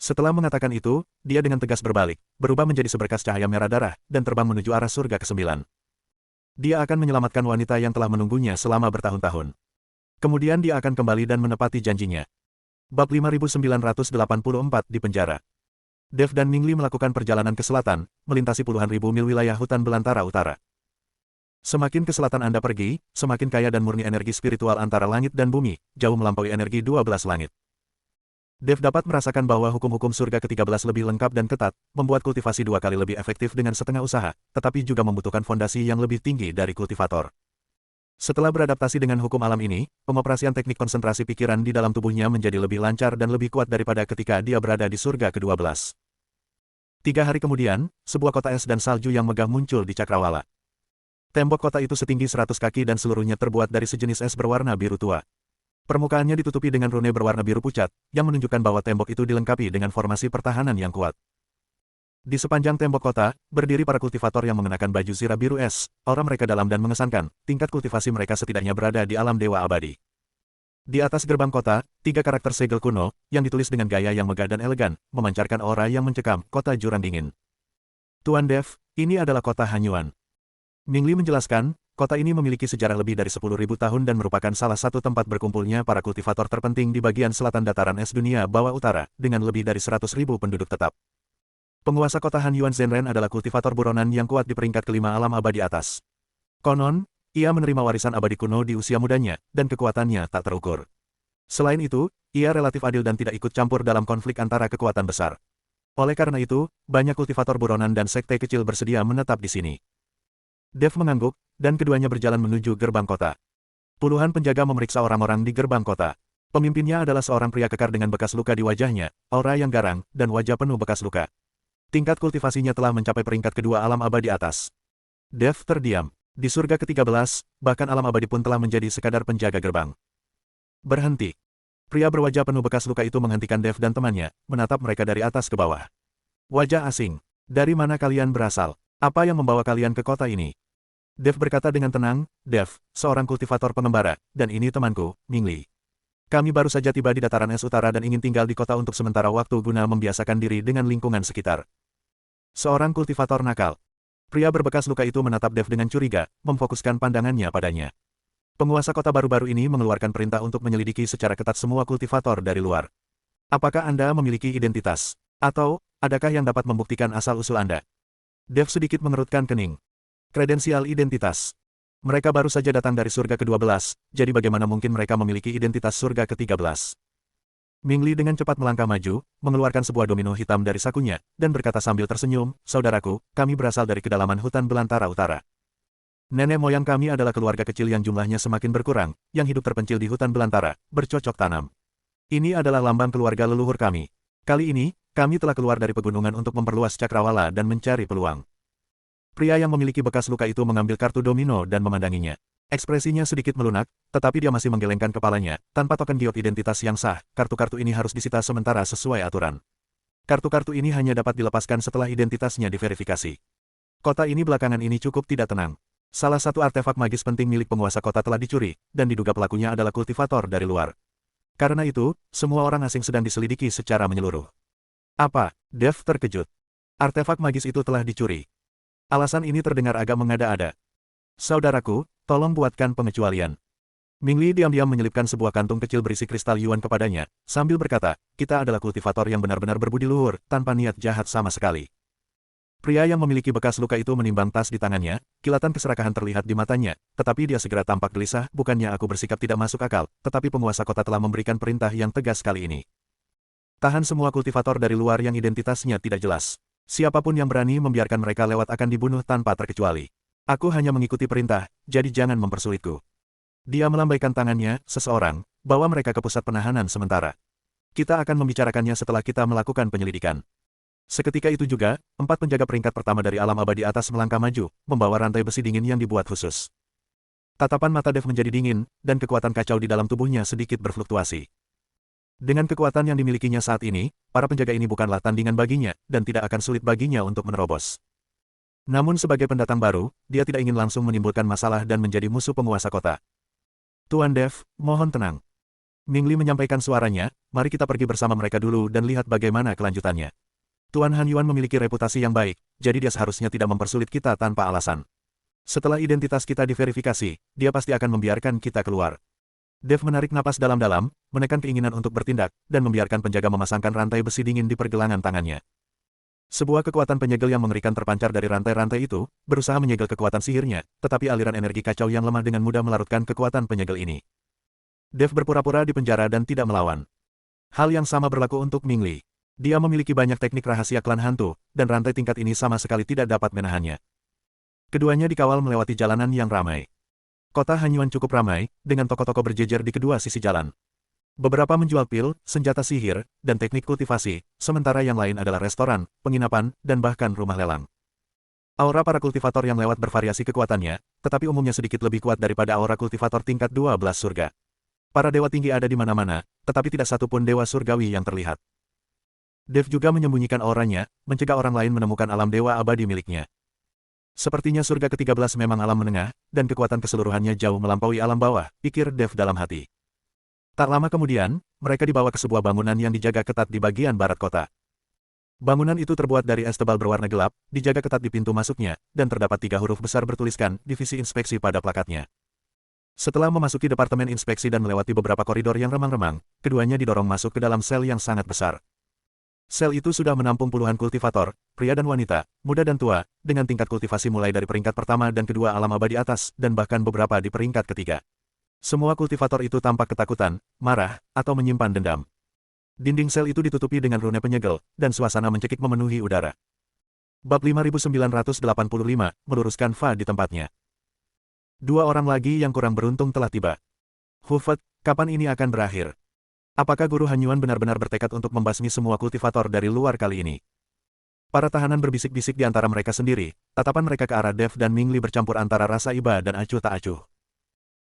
Speaker 1: Setelah mengatakan itu, dia dengan tegas berbalik, berubah menjadi seberkas cahaya merah darah, dan terbang menuju arah surga ke-9. Dia akan menyelamatkan wanita yang telah menunggunya selama bertahun-tahun. Kemudian dia akan kembali dan menepati janjinya. Bab 5984 di penjara. Dev dan Mingli melakukan perjalanan ke selatan, melintasi puluhan ribu mil wilayah hutan belantara utara. Semakin ke selatan Anda pergi, semakin kaya dan murni energi spiritual antara langit dan bumi, jauh melampaui energi 12 langit. Dev dapat merasakan bahwa hukum-hukum surga ke-13 lebih lengkap dan ketat, membuat kultivasi 2 kali lebih efektif dengan setengah usaha, tetapi juga membutuhkan fondasi yang lebih tinggi dari kultivator. Setelah beradaptasi dengan hukum alam ini, pengoperasian teknik konsentrasi pikiran di dalam tubuhnya menjadi lebih lancar dan lebih kuat daripada ketika dia berada di surga ke-12. 3 hari kemudian, sebuah kota es dan salju yang megah muncul di Cakrawala. Tembok kota itu setinggi 100 kaki dan seluruhnya terbuat dari sejenis es berwarna biru tua. Permukaannya ditutupi dengan rune berwarna biru pucat, yang menunjukkan bahwa tembok itu dilengkapi dengan formasi pertahanan yang kuat. Di sepanjang tembok kota, berdiri para kultivator yang mengenakan baju zirah biru es, aura mereka dalam dan mengesankan, tingkat kultivasi mereka setidaknya berada di alam dewa abadi. Di atas gerbang kota, 3 karakter segel kuno, yang ditulis dengan gaya yang megah dan elegan, memancarkan aura yang mencekam, kota jurang dingin. "Tuan Dev, ini adalah kota Hanyuan." Mingli menjelaskan, kota ini memiliki sejarah lebih dari 10.000 tahun dan merupakan salah satu tempat berkumpulnya para kultivator terpenting di bagian selatan dataran es dunia bawah utara, dengan lebih dari 100.000 penduduk tetap. Penguasa kota Hanyuan Zenren adalah kultivator buronan yang kuat di peringkat kelima alam abadi atas. Konon, ia menerima warisan abadi kuno di usia mudanya, dan kekuatannya tak terukur. Selain itu, ia relatif adil dan tidak ikut campur dalam konflik antara kekuatan besar. Oleh karena itu, banyak kultivator buronan dan sekte kecil bersedia menetap di sini. Dev mengangguk, dan keduanya berjalan menuju gerbang kota. Puluhan penjaga memeriksa orang-orang di gerbang kota. Pemimpinnya adalah seorang pria kekar dengan bekas luka di wajahnya, aura yang garang, dan wajah penuh bekas luka. Tingkat kultivasinya telah mencapai peringkat kedua alam abadi atas. Dev terdiam. Di surga ke-13, bahkan alam abadi pun telah menjadi sekadar penjaga gerbang. "Berhenti." Pria berwajah penuh bekas luka itu menghentikan Dev dan temannya, menatap mereka dari atas ke bawah. "Wajah asing. Dari mana kalian berasal? Apa yang membawa kalian ke kota ini?" Dev berkata dengan tenang, "Dev, seorang kultivator pengembara, dan ini temanku, Mingli. Kami baru saja tiba di dataran es utara dan ingin tinggal di kota untuk sementara waktu guna membiasakan diri dengan lingkungan sekitar." Seorang kultivator nakal. Pria berbekas luka itu menatap Dev dengan curiga, memfokuskan pandangannya padanya. Penguasa kota baru-baru ini mengeluarkan perintah untuk menyelidiki secara ketat semua kultivator dari luar. "Apakah Anda memiliki identitas? Atau, adakah yang dapat membuktikan asal-usul Anda?" Dev sedikit mengerutkan kening. Kredensial identitas. Mereka baru saja datang dari surga ke-12, jadi bagaimana mungkin mereka memiliki identitas surga ke-13? Mingli dengan cepat melangkah maju, mengeluarkan sebuah domino hitam dari sakunya, dan berkata sambil tersenyum, "Saudaraku, kami berasal dari kedalaman hutan belantara utara. Nenek moyang kami adalah keluarga kecil yang jumlahnya semakin berkurang, yang hidup terpencil di hutan belantara, bercocok tanam. Ini adalah lambang keluarga leluhur kami. Kali ini, kami telah keluar dari pegunungan untuk memperluas cakrawala dan mencari peluang." Pria yang memiliki bekas luka itu mengambil kartu domino dan memandanginya. Ekspresinya sedikit melunak, tetapi dia masih menggelengkan kepalanya. Tanpa token giot identitas yang sah, kartu-kartu ini harus disita sementara sesuai aturan. Kartu-kartu ini hanya dapat dilepaskan setelah identitasnya diverifikasi. Kota ini belakangan ini cukup tidak tenang. Salah satu artefak magis penting milik penguasa kota telah dicuri, dan diduga pelakunya adalah kultivator dari luar. Karena itu, semua orang asing sedang diselidiki secara menyeluruh. "Apa?" Dev terkejut. Artefak magis itu telah dicuri. Alasan ini terdengar agak mengada-ada. Saudaraku, tolong buatkan pengecualian. Mingli diam-diam menyelipkan sebuah kantung kecil berisi kristal Yuan kepadanya, sambil berkata, kita adalah kultivator yang benar-benar berbudi luhur, tanpa niat jahat sama sekali. Pria yang memiliki bekas luka itu menimbang tas di tangannya, kilatan keserakahan terlihat di matanya, tetapi dia segera tampak gelisah, bukannya aku bersikap tidak masuk akal, tetapi penguasa kota telah memberikan perintah yang tegas kali ini. Tahan semua kultivator dari luar yang identitasnya tidak jelas. Siapapun yang berani membiarkan mereka lewat akan dibunuh tanpa terkecuali. Aku hanya mengikuti perintah, jadi jangan mempersulitku. Dia melambaikan tangannya, seseorang, bawa mereka ke pusat penahanan sementara. Kita akan membicarakannya setelah kita melakukan penyelidikan. Seketika itu juga, 4 penjaga peringkat pertama dari alam abadi atas melangkah maju, membawa rantai besi dingin yang dibuat khusus. Tatapan mata Dev menjadi dingin, dan kekuatan kacau di dalam tubuhnya sedikit berfluktuasi. Dengan kekuatan yang dimilikinya saat ini, para penjaga ini bukanlah tandingan baginya, dan tidak akan sulit baginya untuk menerobos. Namun sebagai pendatang baru, dia tidak ingin langsung menimbulkan masalah dan menjadi musuh penguasa kota. Tuan Dev, mohon tenang. Mingli menyampaikan suaranya, mari kita pergi bersama mereka dulu dan lihat bagaimana kelanjutannya. Tuan Han Yuan memiliki reputasi yang baik, jadi dia seharusnya tidak mempersulit kita tanpa alasan. Setelah identitas kita diverifikasi, dia pasti akan membiarkan kita keluar. Dev menarik napas dalam-dalam, menekan keinginan untuk bertindak, dan membiarkan penjaga memasangkan rantai besi dingin di pergelangan tangannya. Sebuah kekuatan penyegel yang mengerikan terpancar dari rantai-rantai itu, berusaha menyegel kekuatan sihirnya, tetapi aliran energi kacau yang lemah dengan mudah melarutkan kekuatan penyegel ini. Dev berpura-pura di penjara dan tidak melawan. Hal yang sama berlaku untuk Mingli. Dia memiliki banyak teknik rahasia klan hantu, dan rantai tingkat ini sama sekali tidak dapat menahannya. Keduanya dikawal melewati jalanan yang ramai. Kota Hanyuan cukup ramai, dengan toko-toko berjejer di kedua sisi jalan. Beberapa menjual pil, senjata sihir, dan teknik kultivasi, sementara yang lain adalah restoran, penginapan, dan bahkan rumah lelang. Aura para kultivator yang lewat bervariasi kekuatannya, tetapi umumnya sedikit lebih kuat daripada aura kultivator tingkat 12 surga. Para dewa tinggi ada di mana-mana, tetapi tidak satu pun dewa surgawi yang terlihat. Dev juga menyembunyikan auranya, mencegah orang lain menemukan alam dewa abadi miliknya. Sepertinya surga ke-13 memang alam menengah, dan kekuatan keseluruhannya jauh melampaui alam bawah, pikir Dev dalam hati. Tak lama kemudian, mereka dibawa ke sebuah bangunan yang dijaga ketat di bagian barat kota. Bangunan itu terbuat dari es tebal berwarna gelap, dijaga ketat di pintu masuknya, dan terdapat 3 huruf besar bertuliskan, Divisi Inspeksi pada plakatnya. Setelah memasuki departemen inspeksi dan melewati beberapa koridor yang remang-remang, keduanya didorong masuk ke dalam sel yang sangat besar. Sel itu sudah menampung puluhan kultivator, pria dan wanita, muda dan tua, dengan tingkat kultivasi mulai dari peringkat pertama dan kedua alam abadi atas, dan bahkan beberapa di peringkat ketiga. Semua kultivator itu tampak ketakutan, marah, atau menyimpan dendam. Dinding sel itu ditutupi dengan rune penyegel, dan suasana mencekik memenuhi udara. Bab 5985, meluruskan Fa di tempatnya. 2 orang lagi yang kurang beruntung telah tiba. Hufet, kapan ini akan berakhir? Apakah Guru Hanyuan benar-benar bertekad untuk membasmi semua kultivator dari luar kali ini? Para tahanan berbisik-bisik di antara mereka sendiri, tatapan mereka ke arah Dev dan Mingli bercampur antara rasa iba dan acuh tak acuh.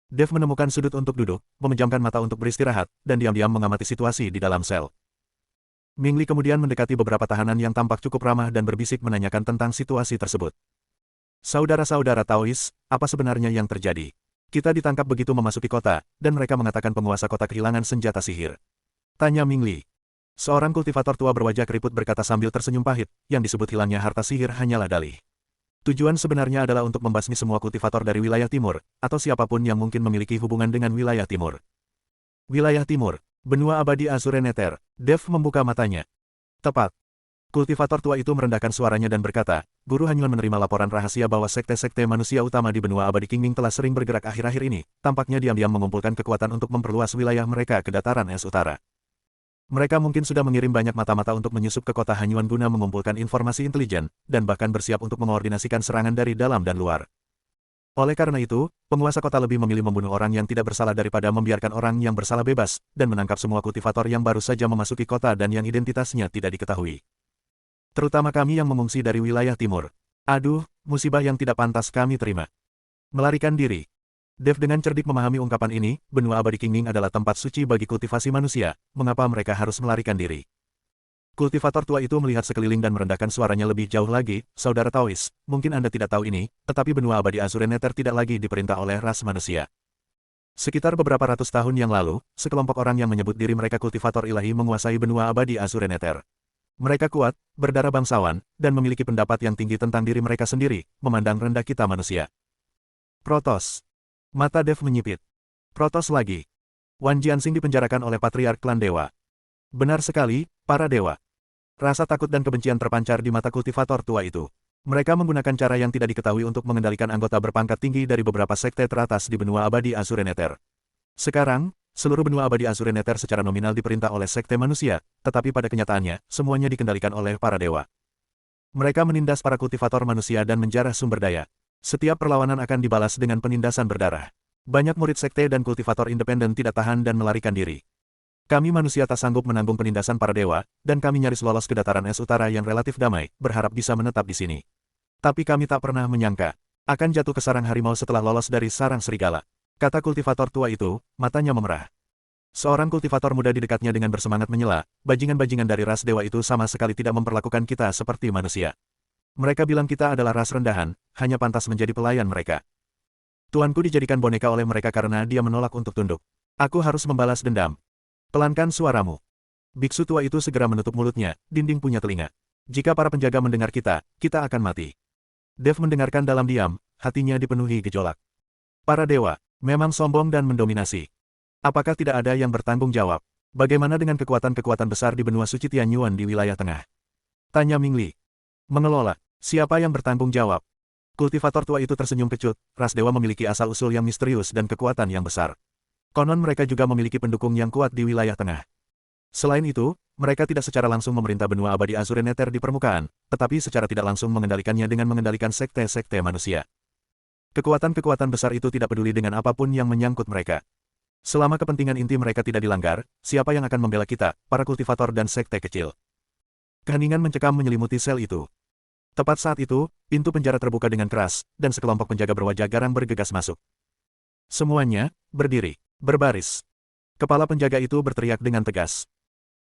Speaker 1: Dev menemukan sudut untuk duduk, memejamkan mata untuk beristirahat, dan diam-diam mengamati situasi di dalam sel. Mingli kemudian mendekati beberapa tahanan yang tampak cukup ramah dan berbisik menanyakan tentang situasi tersebut. Saudara-saudara Taois, apa sebenarnya yang terjadi? Kita ditangkap begitu memasuki kota, dan mereka mengatakan penguasa kota kehilangan senjata sihir. Tanya Mingli. Seorang kultivator tua berwajah keriput berkata sambil tersenyum pahit, yang disebut hilangnya harta sihir hanyalah dalih. Tujuan sebenarnya adalah untuk membasmi semua kultivator dari wilayah timur, atau siapapun yang mungkin memiliki hubungan dengan wilayah timur. Wilayah timur, benua abadi Azure Nether. Dev membuka matanya. Tepat. Kultivator tua itu merendahkan suaranya dan berkata, Guru Hanyuan menerima laporan rahasia bahwa sekte-sekte manusia utama di benua abadi Qingming telah sering bergerak akhir-akhir ini, tampaknya diam-diam mengumpulkan kekuatan untuk memperluas wilayah mereka ke dataran es utara. Mereka mungkin sudah mengirim banyak mata-mata untuk menyusup ke kota Hanyuan guna mengumpulkan informasi intelijen, dan bahkan bersiap untuk mengordinasikan serangan dari dalam dan luar. Oleh karena itu, penguasa kota lebih memilih membunuh orang yang tidak bersalah daripada membiarkan orang yang bersalah bebas, dan menangkap semua kultivator yang baru saja memasuki kota dan yang identitasnya tidak diketahui. Terutama kami yang mengungsi dari wilayah timur. Aduh, musibah yang tidak pantas kami terima. Melarikan diri. Dev dengan cerdik memahami ungkapan ini, benua abadi Qingming adalah tempat suci bagi kultivasi manusia, mengapa mereka harus melarikan diri? Kultivator tua itu melihat sekeliling dan merendahkan suaranya lebih jauh lagi, Saudara Taois, mungkin Anda tidak tahu ini, tetapi benua abadi Azure Nether tidak lagi diperintah oleh ras manusia. Sekitar beberapa ratus tahun yang lalu, sekelompok orang yang menyebut diri mereka kultivator ilahi menguasai benua abadi Azure Nether. Mereka kuat, berdarah bangsawan, dan memiliki pendapat yang tinggi tentang diri mereka sendiri, memandang rendah kita manusia. Protos. Mata Dev menyipit. Protos lagi. Wan Jianxing dipenjarakan oleh Patriark Klan Dewa. Benar sekali, para dewa. Rasa takut dan kebencian terpancar di mata kultivator tua itu. Mereka menggunakan cara yang tidak diketahui untuk mengendalikan anggota berpangkat tinggi dari beberapa sekte teratas di benua abadi Azureneter. Sekarang, seluruh benua abadi Azureneter secara nominal diperintah oleh sekte manusia, tetapi pada kenyataannya, semuanya dikendalikan oleh para dewa. Mereka menindas para kultivator manusia dan menjarah sumber daya. Setiap perlawanan akan dibalas dengan penindasan berdarah. Banyak murid sekte dan kultivator independen tidak tahan dan melarikan diri. Kami manusia tak sanggup menanggung penindasan para dewa, dan kami nyaris lolos ke dataran es utara yang relatif damai, berharap bisa menetap di sini. Tapi kami tak pernah menyangka akan jatuh ke sarang harimau setelah lolos dari sarang serigala. Kata kultivator tua itu, matanya memerah. Seorang kultivator muda di dekatnya dengan bersemangat menyela, bajingan-bajingan dari ras dewa itu sama sekali tidak memperlakukan kita seperti manusia. Mereka bilang kita adalah ras rendahan, hanya pantas menjadi pelayan mereka. Tuanku dijadikan boneka oleh mereka karena dia menolak untuk tunduk. Aku harus membalas dendam. Pelankan suaramu. Biksu tua itu segera menutup mulutnya, dinding punya telinga. Jika para penjaga mendengar kita, kita akan mati. Dev mendengarkan dalam diam, hatinya dipenuhi gejolak. Para dewa memang sombong dan mendominasi. Apakah tidak ada yang bertanggung jawab? Bagaimana dengan kekuatan-kekuatan besar di benua suci Tianyuan di wilayah tengah? Tanya Ming Li. Mengelola. Siapa yang bertanggung jawab? Kultivator tua itu tersenyum kecut, ras dewa memiliki asal-usul yang misterius dan kekuatan yang besar. Konon mereka juga memiliki pendukung yang kuat di wilayah tengah. Selain itu, mereka tidak secara langsung memerintah benua abadi Azureneter di permukaan, tetapi secara tidak langsung mengendalikannya dengan mengendalikan sekte-sekte manusia. Kekuatan-kekuatan besar itu tidak peduli dengan apapun yang menyangkut mereka. Selama kepentingan inti mereka tidak dilanggar, siapa yang akan membela kita, para kultivator dan sekte kecil? Keheningan mencekam menyelimuti sel itu. Tepat saat itu, pintu penjara terbuka dengan keras, dan sekelompok penjaga berwajah garang bergegas masuk. Semuanya, berdiri, berbaris. Kepala penjaga itu berteriak dengan tegas.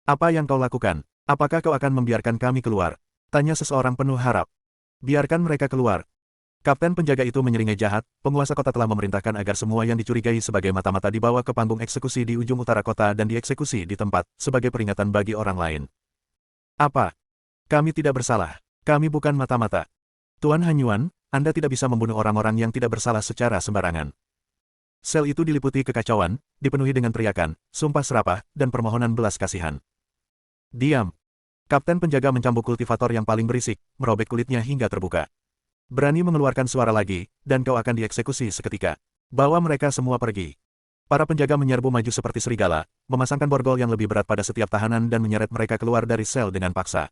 Speaker 1: Apa yang kau lakukan? Apakah kau akan membiarkan kami keluar? Tanya seseorang penuh harap. Biarkan mereka keluar. Kapten penjaga itu menyeringai jahat, penguasa kota telah memerintahkan agar semua yang dicurigai sebagai mata-mata dibawa ke panggung eksekusi di ujung utara kota dan dieksekusi di tempat, sebagai peringatan bagi orang lain. Apa? Kami tidak bersalah. Kami bukan mata-mata. Tuan Hanyuan, Anda tidak bisa membunuh orang-orang yang tidak bersalah secara sembarangan. Sel itu diliputi kekacauan, dipenuhi dengan teriakan, sumpah serapah, dan permohonan belas kasihan. Diam. Kapten penjaga mencambuk kultivator yang paling berisik, merobek kulitnya hingga terbuka. Berani mengeluarkan suara lagi, dan kau akan dieksekusi seketika. Bawa mereka semua pergi. Para penjaga menyerbu maju seperti serigala, memasangkan borgol yang lebih berat pada setiap tahanan dan menyeret mereka keluar dari sel dengan paksa.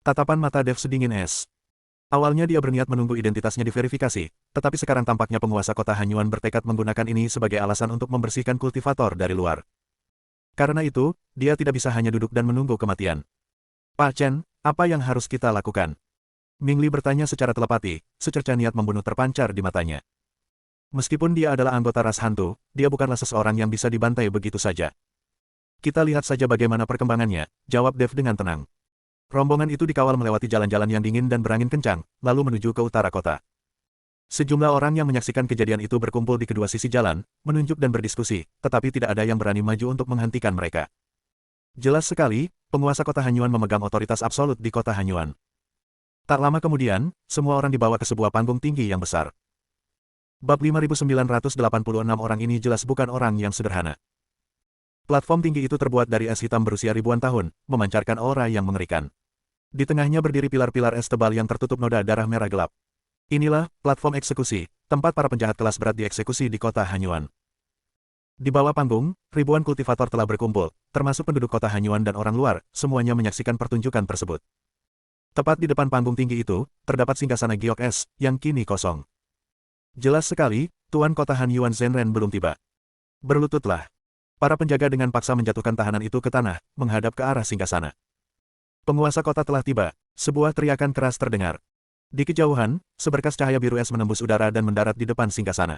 Speaker 1: Tatapan mata Dev sedingin es. Awalnya dia berniat menunggu identitasnya diverifikasi, tetapi sekarang tampaknya penguasa kota Hanyuan bertekad menggunakan ini sebagai alasan untuk membersihkan kultivator dari luar. Karena itu, dia tidak bisa hanya duduk dan menunggu kematian. Pak Chen, apa yang harus kita lakukan? Ming Li bertanya secara telepati, secerca niat membunuh terpancar di matanya. Meskipun dia adalah anggota ras hantu, dia bukanlah seseorang yang bisa dibantai begitu saja. Kita lihat saja bagaimana perkembangannya, jawab Dev dengan tenang. Rombongan itu dikawal melewati jalan-jalan yang dingin dan berangin kencang, lalu menuju ke utara kota. Sejumlah orang yang menyaksikan kejadian itu berkumpul di kedua sisi jalan, menunjuk dan berdiskusi, tetapi tidak ada yang berani maju untuk menghentikan mereka. Jelas sekali, penguasa kota Hanyuan memegang otoritas absolut di kota Hanyuan. Tak lama kemudian, semua orang dibawa ke sebuah panggung tinggi yang besar. Bab 5986 orang ini jelas bukan orang yang sederhana. Platform tinggi itu terbuat dari es hitam berusia ribuan tahun, memancarkan aura yang mengerikan. Di tengahnya berdiri pilar-pilar es tebal yang tertutup noda darah merah gelap. Inilah, platform eksekusi, tempat para penjahat kelas berat dieksekusi di kota Hanyuan. Di bawah panggung, ribuan kultivator telah berkumpul, termasuk penduduk kota Hanyuan dan orang luar, semuanya menyaksikan pertunjukan tersebut. Tepat di depan panggung tinggi itu, terdapat singgasana giok es, yang kini kosong. Jelas sekali, Tuan Kota Hanyuan Zhenren belum tiba. Berlututlah. Para penjaga dengan paksa menjatuhkan tahanan itu ke tanah, menghadap ke arah singgasana. Penguasa kota telah tiba, sebuah teriakan keras terdengar. Di kejauhan, seberkas cahaya biru es menembus udara dan mendarat di depan singgasana.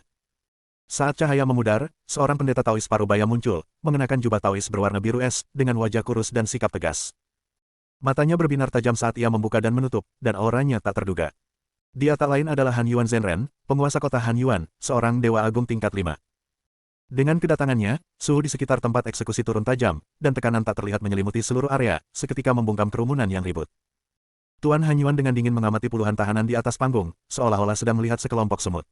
Speaker 1: Saat cahaya memudar, seorang pendeta Taois parubaya muncul, mengenakan jubah Taois berwarna biru es, dengan wajah kurus dan sikap tegas. Matanya berbinar tajam saat ia membuka dan menutup, dan auranya tak terduga. Dia tak lain adalah Hanyuan Zhenren, penguasa kota Hanyuan, seorang dewa agung tingkat 5. Dengan kedatangannya, suhu di sekitar tempat eksekusi turun tajam, dan tekanan tak terlihat menyelimuti seluruh area, seketika membungkam kerumunan yang ribut. Tuan Hanyuan dengan dingin mengamati puluhan tahanan di atas panggung, seolah-olah sedang melihat sekelompok semut.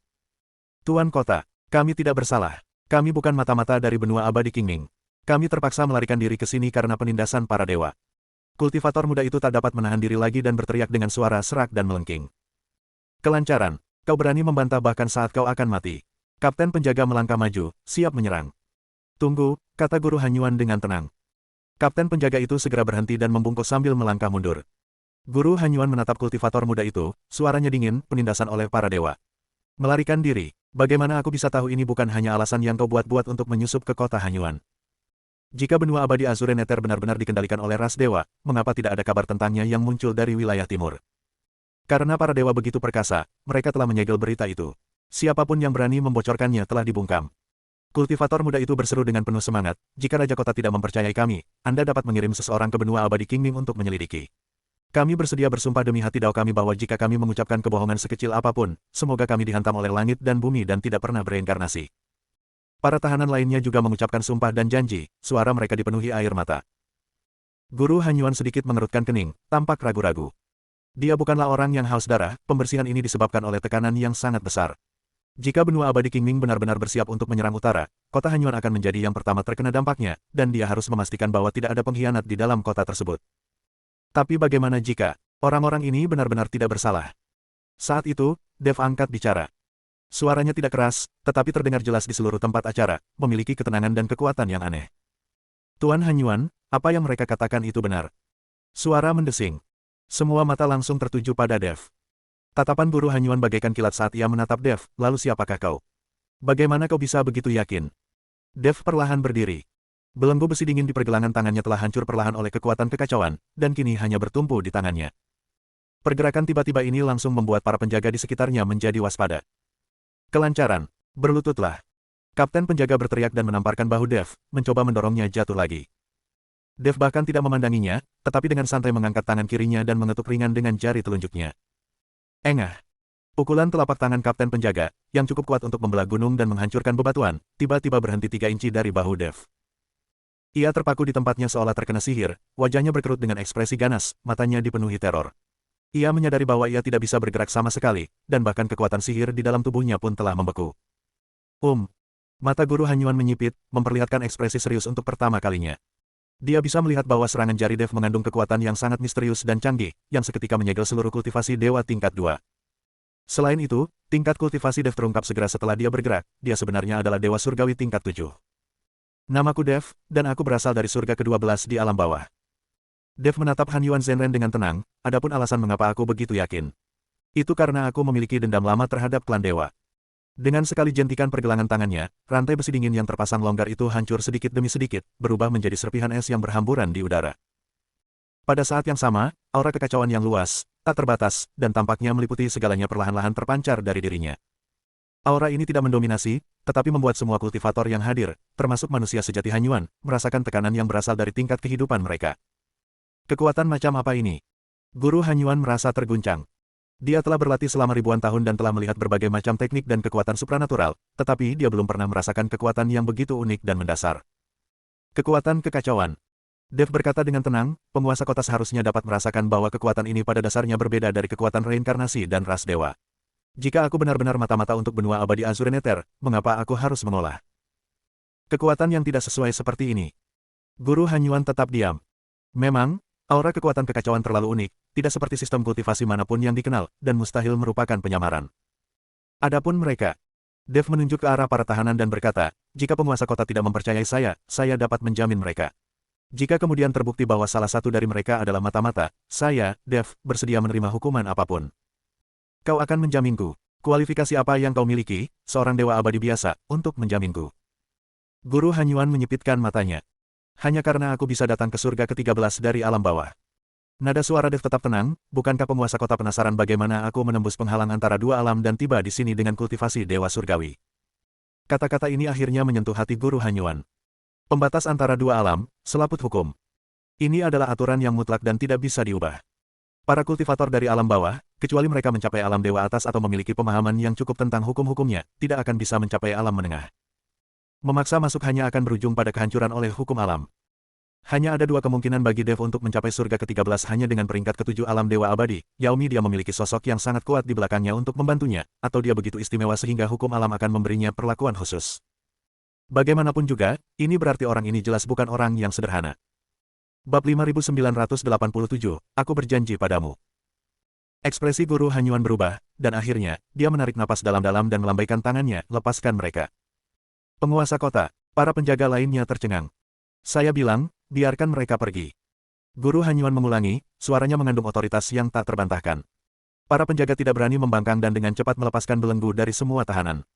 Speaker 1: Tuan Kota, kami tidak bersalah. Kami bukan mata-mata dari benua abadi Qingming. Kami terpaksa melarikan diri ke sini karena penindasan para dewa. Kultivator muda itu tak dapat menahan diri lagi dan berteriak dengan suara serak dan melengking. Kelancaran, kau berani membantah bahkan saat kau akan mati. Kapten penjaga melangkah maju, siap menyerang. Tunggu, kata guru Hanyuan dengan tenang. Kapten penjaga itu segera berhenti dan membungkuk sambil melangkah mundur. Guru Hanyuan menatap kultivator muda itu, suaranya dingin, penindasan oleh para dewa. Melarikan diri, bagaimana aku bisa tahu ini bukan hanya alasan yang kau buat-buat untuk menyusup ke kota Hanyuan? Jika benua abadi Azure Nether benar-benar dikendalikan oleh ras dewa, mengapa tidak ada kabar tentangnya yang muncul dari wilayah timur? Karena para dewa begitu perkasa, mereka telah menyegel berita itu. Siapapun yang berani membocorkannya telah dibungkam. Kultivator muda itu berseru dengan penuh semangat, jika Raja Kota tidak mempercayai kami, Anda dapat mengirim seseorang ke benua abadi Qingming untuk menyelidiki. Kami bersedia bersumpah demi hati dao kami bahwa jika kami mengucapkan kebohongan sekecil apapun, semoga kami dihantam oleh langit dan bumi dan tidak pernah bereinkarnasi. Para tahanan lainnya juga mengucapkan sumpah dan janji, suara mereka dipenuhi air mata. Guru Hanyuan sedikit mengerutkan kening, tampak ragu-ragu. Dia bukanlah orang yang haus darah, pembersihan ini disebabkan oleh tekanan yang sangat besar. Jika benua abadi Qingming benar-benar bersiap untuk menyerang utara, kota Hanyuan akan menjadi yang pertama terkena dampaknya, dan dia harus memastikan bahwa tidak ada pengkhianat di dalam kota tersebut. Tapi bagaimana jika orang-orang ini benar-benar tidak bersalah? Saat itu, Dev angkat bicara. Suaranya tidak keras, tetapi terdengar jelas di seluruh tempat acara, memiliki ketenangan dan kekuatan yang aneh. Tuan Hanyuan, apa yang mereka katakan itu benar. Suara mendesing. Semua mata langsung tertuju pada Dev. Tatapan guru Hanyuan bagaikan kilat saat ia menatap Dev, lalu siapakah kau? Bagaimana kau bisa begitu yakin? Dev perlahan berdiri. Belenggu besi dingin di pergelangan tangannya telah hancur perlahan oleh kekuatan kekacauan, dan kini hanya bertumpu di tangannya. Pergerakan tiba-tiba ini langsung membuat para penjaga di sekitarnya menjadi waspada. Kelancaran, berlututlah. Kapten penjaga berteriak dan menamparkan bahu Dev, mencoba mendorongnya jatuh lagi. Dev bahkan tidak memandanginya, tetapi dengan santai mengangkat tangan kirinya dan mengetuk ringan dengan jari telunjuknya. Engah. Pukulan telapak tangan kapten penjaga, yang cukup kuat untuk membelah gunung dan menghancurkan bebatuan, tiba-tiba berhenti 3 inci dari bahu Dev. Ia terpaku di tempatnya seolah terkena sihir, wajahnya berkerut dengan ekspresi ganas, matanya dipenuhi teror. Ia menyadari bahwa ia tidak bisa bergerak sama sekali, dan bahkan kekuatan sihir di dalam tubuhnya pun telah membeku. Mata guru Hanyuan menyipit, memperlihatkan ekspresi serius untuk pertama kalinya. Dia bisa melihat bahwa serangan jari Dev mengandung kekuatan yang sangat misterius dan canggih, yang seketika menyegel seluruh kultivasi dewa tingkat 2. Selain itu, tingkat kultivasi Dev terungkap segera setelah dia bergerak, dia sebenarnya adalah dewa surgawi tingkat 7. Namaku Dev, dan aku berasal dari surga ke-12 di alam bawah. Dev menatap Hanyuan Zenren dengan tenang, adapun alasan mengapa aku begitu yakin. Itu karena aku memiliki dendam lama terhadap klan dewa. Dengan sekali jentikan pergelangan tangannya, rantai besi dingin yang terpasang longgar itu hancur sedikit demi sedikit, berubah menjadi serpihan es yang berhamburan di udara. Pada saat yang sama, aura kekacauan yang luas, tak terbatas, dan tampaknya meliputi segalanya perlahan-lahan terpancar dari dirinya. Aura ini tidak mendominasi, tetapi membuat semua kultivator yang hadir, termasuk manusia sejati Hanyuan, merasakan tekanan yang berasal dari tingkat kehidupan mereka. Kekuatan macam apa ini? Guru Hanyuan merasa terguncang. Dia telah berlatih selama ribuan tahun dan telah melihat berbagai macam teknik dan kekuatan supranatural, tetapi dia belum pernah merasakan kekuatan yang begitu unik dan mendasar. Kekuatan kekacauan. Dev berkata dengan tenang, penguasa kota seharusnya dapat merasakan bahwa kekuatan ini pada dasarnya berbeda dari kekuatan reinkarnasi dan ras dewa. Jika aku benar-benar mata-mata untuk benua abadi Azure Nether, mengapa aku harus mengolah kekuatan yang tidak sesuai seperti ini? Guru Hanyuan tetap diam. Memang, aura kekuatan kekacauan terlalu unik, tidak seperti sistem kultivasi manapun yang dikenal, dan mustahil merupakan penyamaran. Adapun mereka, Dev menunjuk ke arah para tahanan dan berkata, jika penguasa kota tidak mempercayai saya dapat menjamin mereka. Jika kemudian terbukti bahwa salah satu dari mereka adalah mata-mata, saya, Dev, bersedia menerima hukuman apapun. Kau akan menjaminku. Kualifikasi apa yang kau miliki, seorang dewa abadi biasa, untuk menjaminku? Guru Hanyuan menyipitkan matanya. Hanya karena aku bisa datang ke surga ke-13 dari alam bawah. Nada suara Dev tetap tenang, bukankah penguasa kota penasaran bagaimana aku menembus penghalang antara dua alam dan tiba di sini dengan kultivasi dewa surgawi? Kata-kata ini akhirnya menyentuh hati guru Hanyuan. Pembatas antara dua alam, selaput hukum. Ini adalah aturan yang mutlak dan tidak bisa diubah. Para kultivator dari alam bawah, kecuali mereka mencapai alam dewa atas atau memiliki pemahaman yang cukup tentang hukum-hukumnya, tidak akan bisa mencapai alam menengah. Memaksa masuk hanya akan berujung pada kehancuran oleh hukum alam. Hanya ada dua kemungkinan bagi Dev untuk mencapai surga ke-13 hanya dengan peringkat ke-7 alam dewa abadi. Yaomi dia memiliki sosok yang sangat kuat di belakangnya untuk membantunya, atau dia begitu istimewa sehingga hukum alam akan memberinya perlakuan khusus. Bagaimanapun juga, ini berarti orang ini jelas bukan orang yang sederhana. Bab 5987, Aku berjanji padamu. Ekspresi Guru Hanyuan berubah, dan akhirnya, dia menarik napas dalam-dalam dan melambaikan tangannya, lepaskan mereka. Penguasa kota, para penjaga lainnya tercengang. Saya bilang, biarkan mereka pergi. Guru Hanyuan mengulangi, suaranya mengandung otoritas yang tak terbantahkan. Para penjaga tidak berani membangkang dan dengan cepat melepaskan belenggu dari semua tahanan.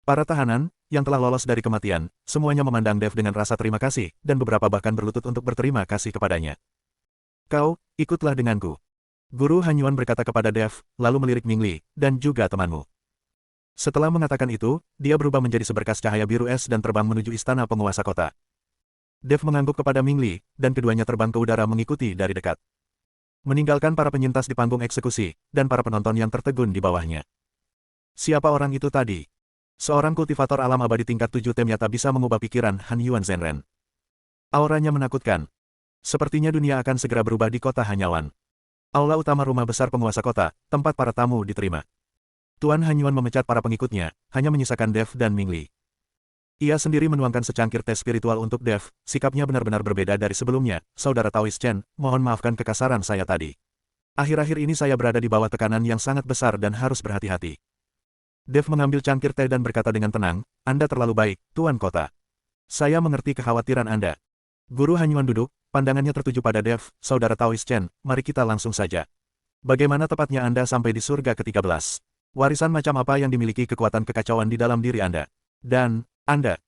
Speaker 1: Para tahanan, yang telah lolos dari kematian, semuanya memandang Dev dengan rasa terima kasih, dan beberapa bahkan berlutut untuk berterima kasih kepadanya. Kau, ikutlah denganku. Guru Hanyuan berkata kepada Dev, lalu melirik Mingli, dan juga temanmu. Setelah mengatakan itu, dia berubah menjadi seberkas cahaya biru es dan terbang menuju istana penguasa kota. Dev mengangguk kepada Mingli, dan keduanya terbang ke udara mengikuti dari dekat. Meninggalkan para penyintas di panggung eksekusi, dan para penonton yang tertegun di bawahnya. Siapa orang itu tadi? Seorang kultivator alam abadi tingkat 7 ternyata bisa mengubah pikiran Hanyuan Zenren. Auranya menakutkan. Sepertinya dunia akan segera berubah di kota Hanyawan. Aula utama rumah besar penguasa kota, tempat para tamu diterima. Tuan Hanyuan memecat para pengikutnya, hanya menyisakan Dev dan Mingli. Ia sendiri menuangkan secangkir teh spiritual untuk Dev, sikapnya benar-benar berbeda dari sebelumnya. Saudara Taois Chen, mohon maafkan kekasaran saya tadi. Akhir-akhir ini saya berada di bawah tekanan yang sangat besar dan harus berhati-hati. Dev mengambil cangkir teh dan berkata dengan tenang, Anda terlalu baik, Tuan Kota. Saya mengerti kekhawatiran Anda. Guru Hanyuan duduk, pandangannya tertuju pada Dev, Saudara Taois Chen, mari kita langsung saja. Bagaimana tepatnya Anda sampai di surga ke-13? Warisan macam apa yang dimiliki kekuatan kekacauan di dalam diri Anda? Dan, Anda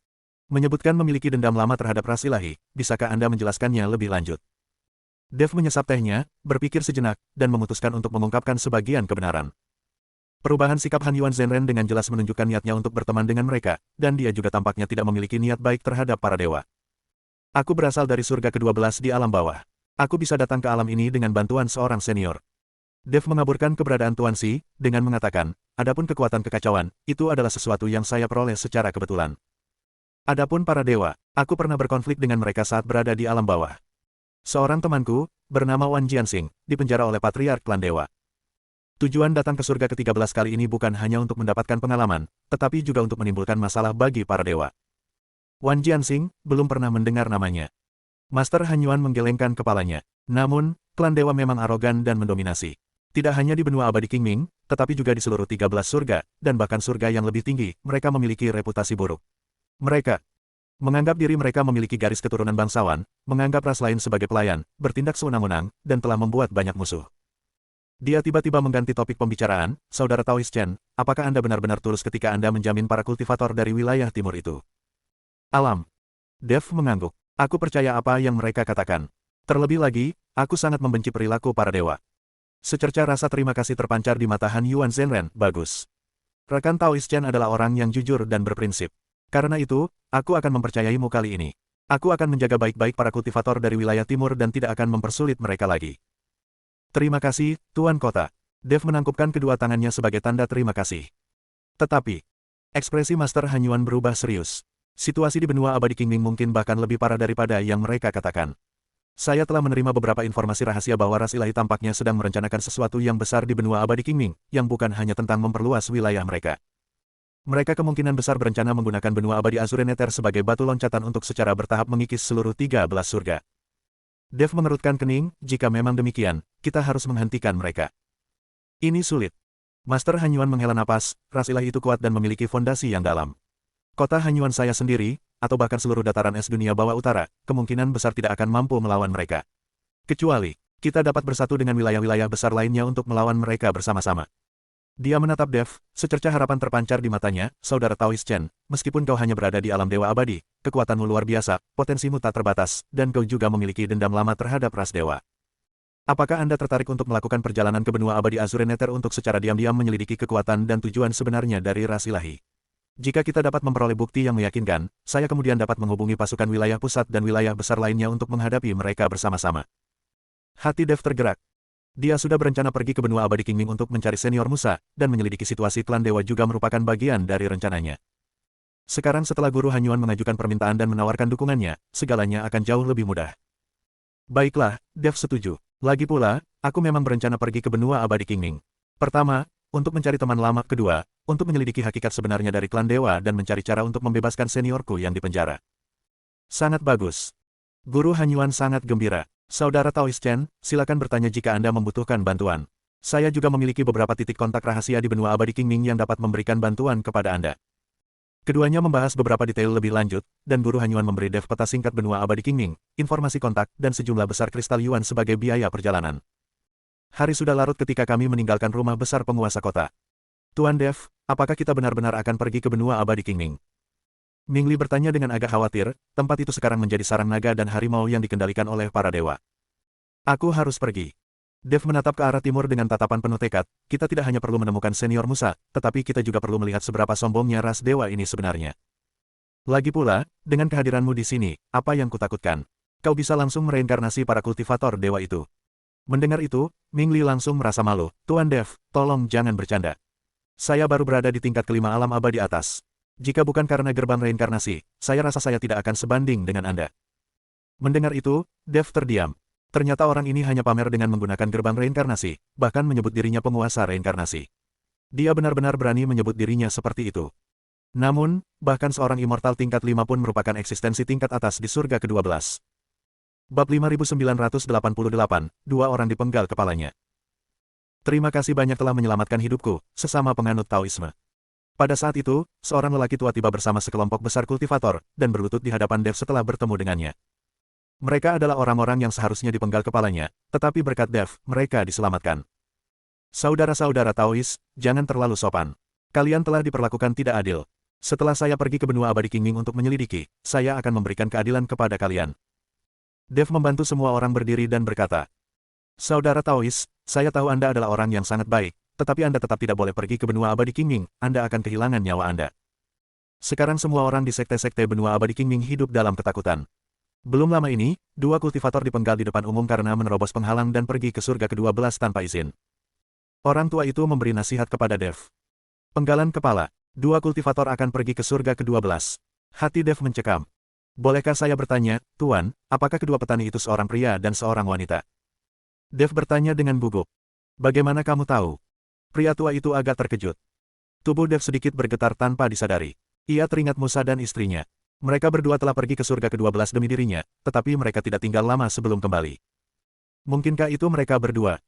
Speaker 1: menyebutkan memiliki dendam lama terhadap ras ilahi, bisakah Anda menjelaskannya lebih lanjut? Dev menyesap tehnya, berpikir sejenak, dan memutuskan untuk mengungkapkan sebagian kebenaran. Perubahan sikap Hanyuan Zenren dengan jelas menunjukkan niatnya untuk berteman dengan mereka, dan dia juga tampaknya tidak memiliki niat baik terhadap para dewa. Aku berasal dari surga ke-12 di alam bawah. Aku bisa datang ke alam ini dengan bantuan seorang senior. Dev mengaburkan keberadaan Tuan Si, dengan mengatakan, adapun kekuatan kekacauan, itu adalah sesuatu yang saya peroleh secara kebetulan. Adapun para dewa, aku pernah berkonflik dengan mereka saat berada di alam bawah. Seorang temanku, bernama Wan Jianxing, dipenjara oleh Patriark Klan Dewa. Tujuan datang ke surga ke-13 kali ini bukan hanya untuk mendapatkan pengalaman, tetapi juga untuk menimbulkan masalah bagi para dewa. Wan Jianxing, belum pernah mendengar namanya. Master Hanyuan menggelengkan kepalanya. Namun, Klan Dewa memang arogan dan mendominasi. Tidak hanya di benua abadi Qingming, tetapi juga di seluruh 13 surga, dan bahkan surga yang lebih tinggi, mereka memiliki reputasi buruk. Mereka menganggap diri mereka memiliki garis keturunan bangsawan, menganggap ras lain sebagai pelayan, bertindak sewenang-wenang, dan telah membuat banyak musuh. Dia tiba-tiba mengganti topik pembicaraan, Saudara Taois Chen, apakah Anda benar-benar tulus ketika Anda menjamin para kultivator dari wilayah timur itu? Alam. Dev mengangguk. Aku percaya apa yang mereka katakan. Terlebih lagi, aku sangat membenci perilaku para dewa. Secerca rasa terima kasih terpancar di mata Hanyuan Zenren, bagus. Rekan Taois Chen adalah orang yang jujur dan berprinsip. Karena itu, aku akan mempercayaimu kali ini. Aku akan menjaga baik-baik para kultivator dari wilayah timur dan tidak akan mempersulit mereka lagi. Terima kasih, Tuan Kota. Dev menangkupkan kedua tangannya sebagai tanda terima kasih. Tetapi, ekspresi Master Hanyuan berubah serius. Situasi di benua abadi Qingming mungkin bahkan lebih parah daripada yang mereka katakan. Saya telah menerima beberapa informasi rahasia bahwa ras ilahi tampaknya sedang merencanakan sesuatu yang besar di benua abadi Qingming, yang bukan hanya tentang memperluas wilayah mereka. Mereka kemungkinan besar berencana menggunakan benua abadi Azure Nether sebagai batu loncatan untuk secara bertahap mengikis seluruh 13 surga. Dev mengerutkan kening, jika memang demikian, kita harus menghentikan mereka. Ini sulit. Master Hanyuan menghela napas, ras ilahi itu kuat dan memiliki fondasi yang dalam. Kota Hanyuan saya sendiri, atau bahkan seluruh dataran es dunia bawah utara, kemungkinan besar tidak akan mampu melawan mereka. Kecuali, kita dapat bersatu dengan wilayah-wilayah besar lainnya untuk melawan mereka bersama-sama. Dia menatap Dev, secerca harapan terpancar di matanya, Saudara Taois Chen, meskipun kau hanya berada di alam dewa abadi, kekuatanmu luar biasa, potensimu tak terbatas, dan kau juga memiliki dendam lama terhadap ras dewa. Apakah Anda tertarik untuk melakukan perjalanan ke benua abadi Azure Nether untuk secara diam-diam menyelidiki kekuatan dan tujuan sebenarnya dari ras ilahi? Jika kita dapat memperoleh bukti yang meyakinkan, saya kemudian dapat menghubungi pasukan wilayah pusat dan wilayah besar lainnya untuk menghadapi mereka bersama-sama. Hati Dev tergerak. Dia sudah berencana pergi ke benua abadi Qingming untuk mencari senior Musa, dan menyelidiki situasi klan dewa juga merupakan bagian dari rencananya. Sekarang setelah Guru Hanyuan mengajukan permintaan dan menawarkan dukungannya, segalanya akan jauh lebih mudah. Baiklah, Dev setuju. Lagi pula, aku memang berencana pergi ke benua abadi Qingming. Pertama, untuk mencari teman lama. Kedua, untuk menyelidiki hakikat sebenarnya dari klan dewa dan mencari cara untuk membebaskan seniorku yang dipenjara. Sangat bagus. Guru Hanyuan sangat gembira. Saudara Taois Chen, silakan bertanya jika Anda membutuhkan bantuan. Saya juga memiliki beberapa titik kontak rahasia di benua abadi Qingming yang dapat memberikan bantuan kepada Anda. Keduanya membahas beberapa detail lebih lanjut, dan Guru Hanyuan memberi Dev peta singkat benua abadi Qingming, informasi kontak, dan sejumlah besar kristal Yuan sebagai biaya perjalanan. Hari sudah larut ketika kami meninggalkan rumah besar penguasa kota. Tuan Dev, apakah kita benar-benar akan pergi ke benua abadi Qingming? Ming Li bertanya dengan agak khawatir, tempat itu sekarang menjadi sarang naga dan harimau yang dikendalikan oleh para dewa. Aku harus pergi. Dev menatap ke arah timur dengan tatapan penuh tekad, kita tidak hanya perlu menemukan senior Musa, tetapi kita juga perlu melihat seberapa sombongnya ras dewa ini sebenarnya. Lagi pula, dengan kehadiranmu di sini, apa yang kutakutkan? Kau bisa langsung mereinkarnasi para kultivator dewa itu. Mendengar itu, Ming Li langsung merasa malu. Tuan Dev, tolong jangan bercanda. Saya baru berada di tingkat kelima alam abadi atas. Jika bukan karena gerbang reinkarnasi, saya rasa saya tidak akan sebanding dengan Anda. Mendengar itu, Dev terdiam. Ternyata orang ini hanya pamer dengan menggunakan gerbang reinkarnasi, bahkan menyebut dirinya penguasa reinkarnasi. Dia benar-benar berani menyebut dirinya seperti itu. Namun, bahkan seorang immortal tingkat 5 pun merupakan eksistensi tingkat atas di surga ke-12. Bab 5988, dua orang dipenggal kepalanya. Terima kasih banyak telah menyelamatkan hidupku, sesama penganut Taoisme. Pada saat itu, seorang lelaki tua tiba bersama sekelompok besar kultivator, dan berlutut di hadapan Dev setelah bertemu dengannya. Mereka adalah orang-orang yang seharusnya dipenggal kepalanya, tetapi berkat Dev, mereka diselamatkan. Saudara-saudara Taois, jangan terlalu sopan. Kalian telah diperlakukan tidak adil. Setelah saya pergi ke benua abadi Qingming untuk menyelidiki, saya akan memberikan keadilan kepada kalian. Dev membantu semua orang berdiri dan berkata, Saudara Taois, saya tahu Anda adalah orang yang sangat baik, tetapi Anda tetap tidak boleh pergi ke benua abadi Qingming, Anda akan kehilangan nyawa Anda. Sekarang semua orang di sekte-sekte benua abadi Qingming hidup dalam ketakutan. Belum lama ini, dua kultivator dipenggal di depan umum karena menerobos penghalang dan pergi ke surga ke-12 tanpa izin. Orang tua itu memberi nasihat kepada Dev. Penggalan kepala, dua kultivator akan pergi ke surga ke-12. Hati Dev mencekam. Bolehkah saya bertanya, Tuan, apakah kedua petani itu seorang pria dan seorang wanita? Dev bertanya dengan gugup. Bagaimana kamu tahu? Pria tua itu agak terkejut. Tubuh Dev sedikit bergetar tanpa disadari. Ia teringat Musa dan istrinya. Mereka berdua telah pergi ke surga ke-12 demi dirinya, tetapi mereka tidak tinggal lama sebelum kembali. Mungkinkah itu mereka berdua?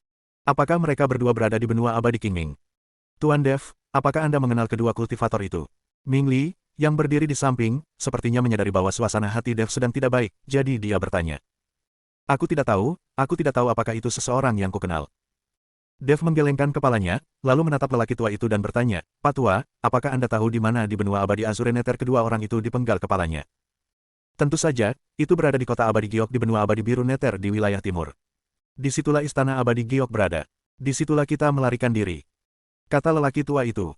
Speaker 1: Apakah mereka berdua berada di benua abadi Qingming? Tuan Dev, apakah Anda mengenal kedua kultivator itu? Ming Li, yang berdiri di samping, sepertinya menyadari bahwa suasana hati Dev sedang tidak baik, jadi dia bertanya. Aku tidak tahu apakah itu seseorang yang kukenal. Dev menggelengkan kepalanya, lalu menatap lelaki tua itu dan bertanya, Pak Tua, apakah Anda tahu di mana di benua abadi Azure Nether kedua orang itu dipenggal kepalanya? Tentu saja, itu berada di kota abadi Giok di benua abadi biru Nether di wilayah timur. Disitulah istana abadi Giok berada. Disitulah kita melarikan diri. Kata lelaki tua itu.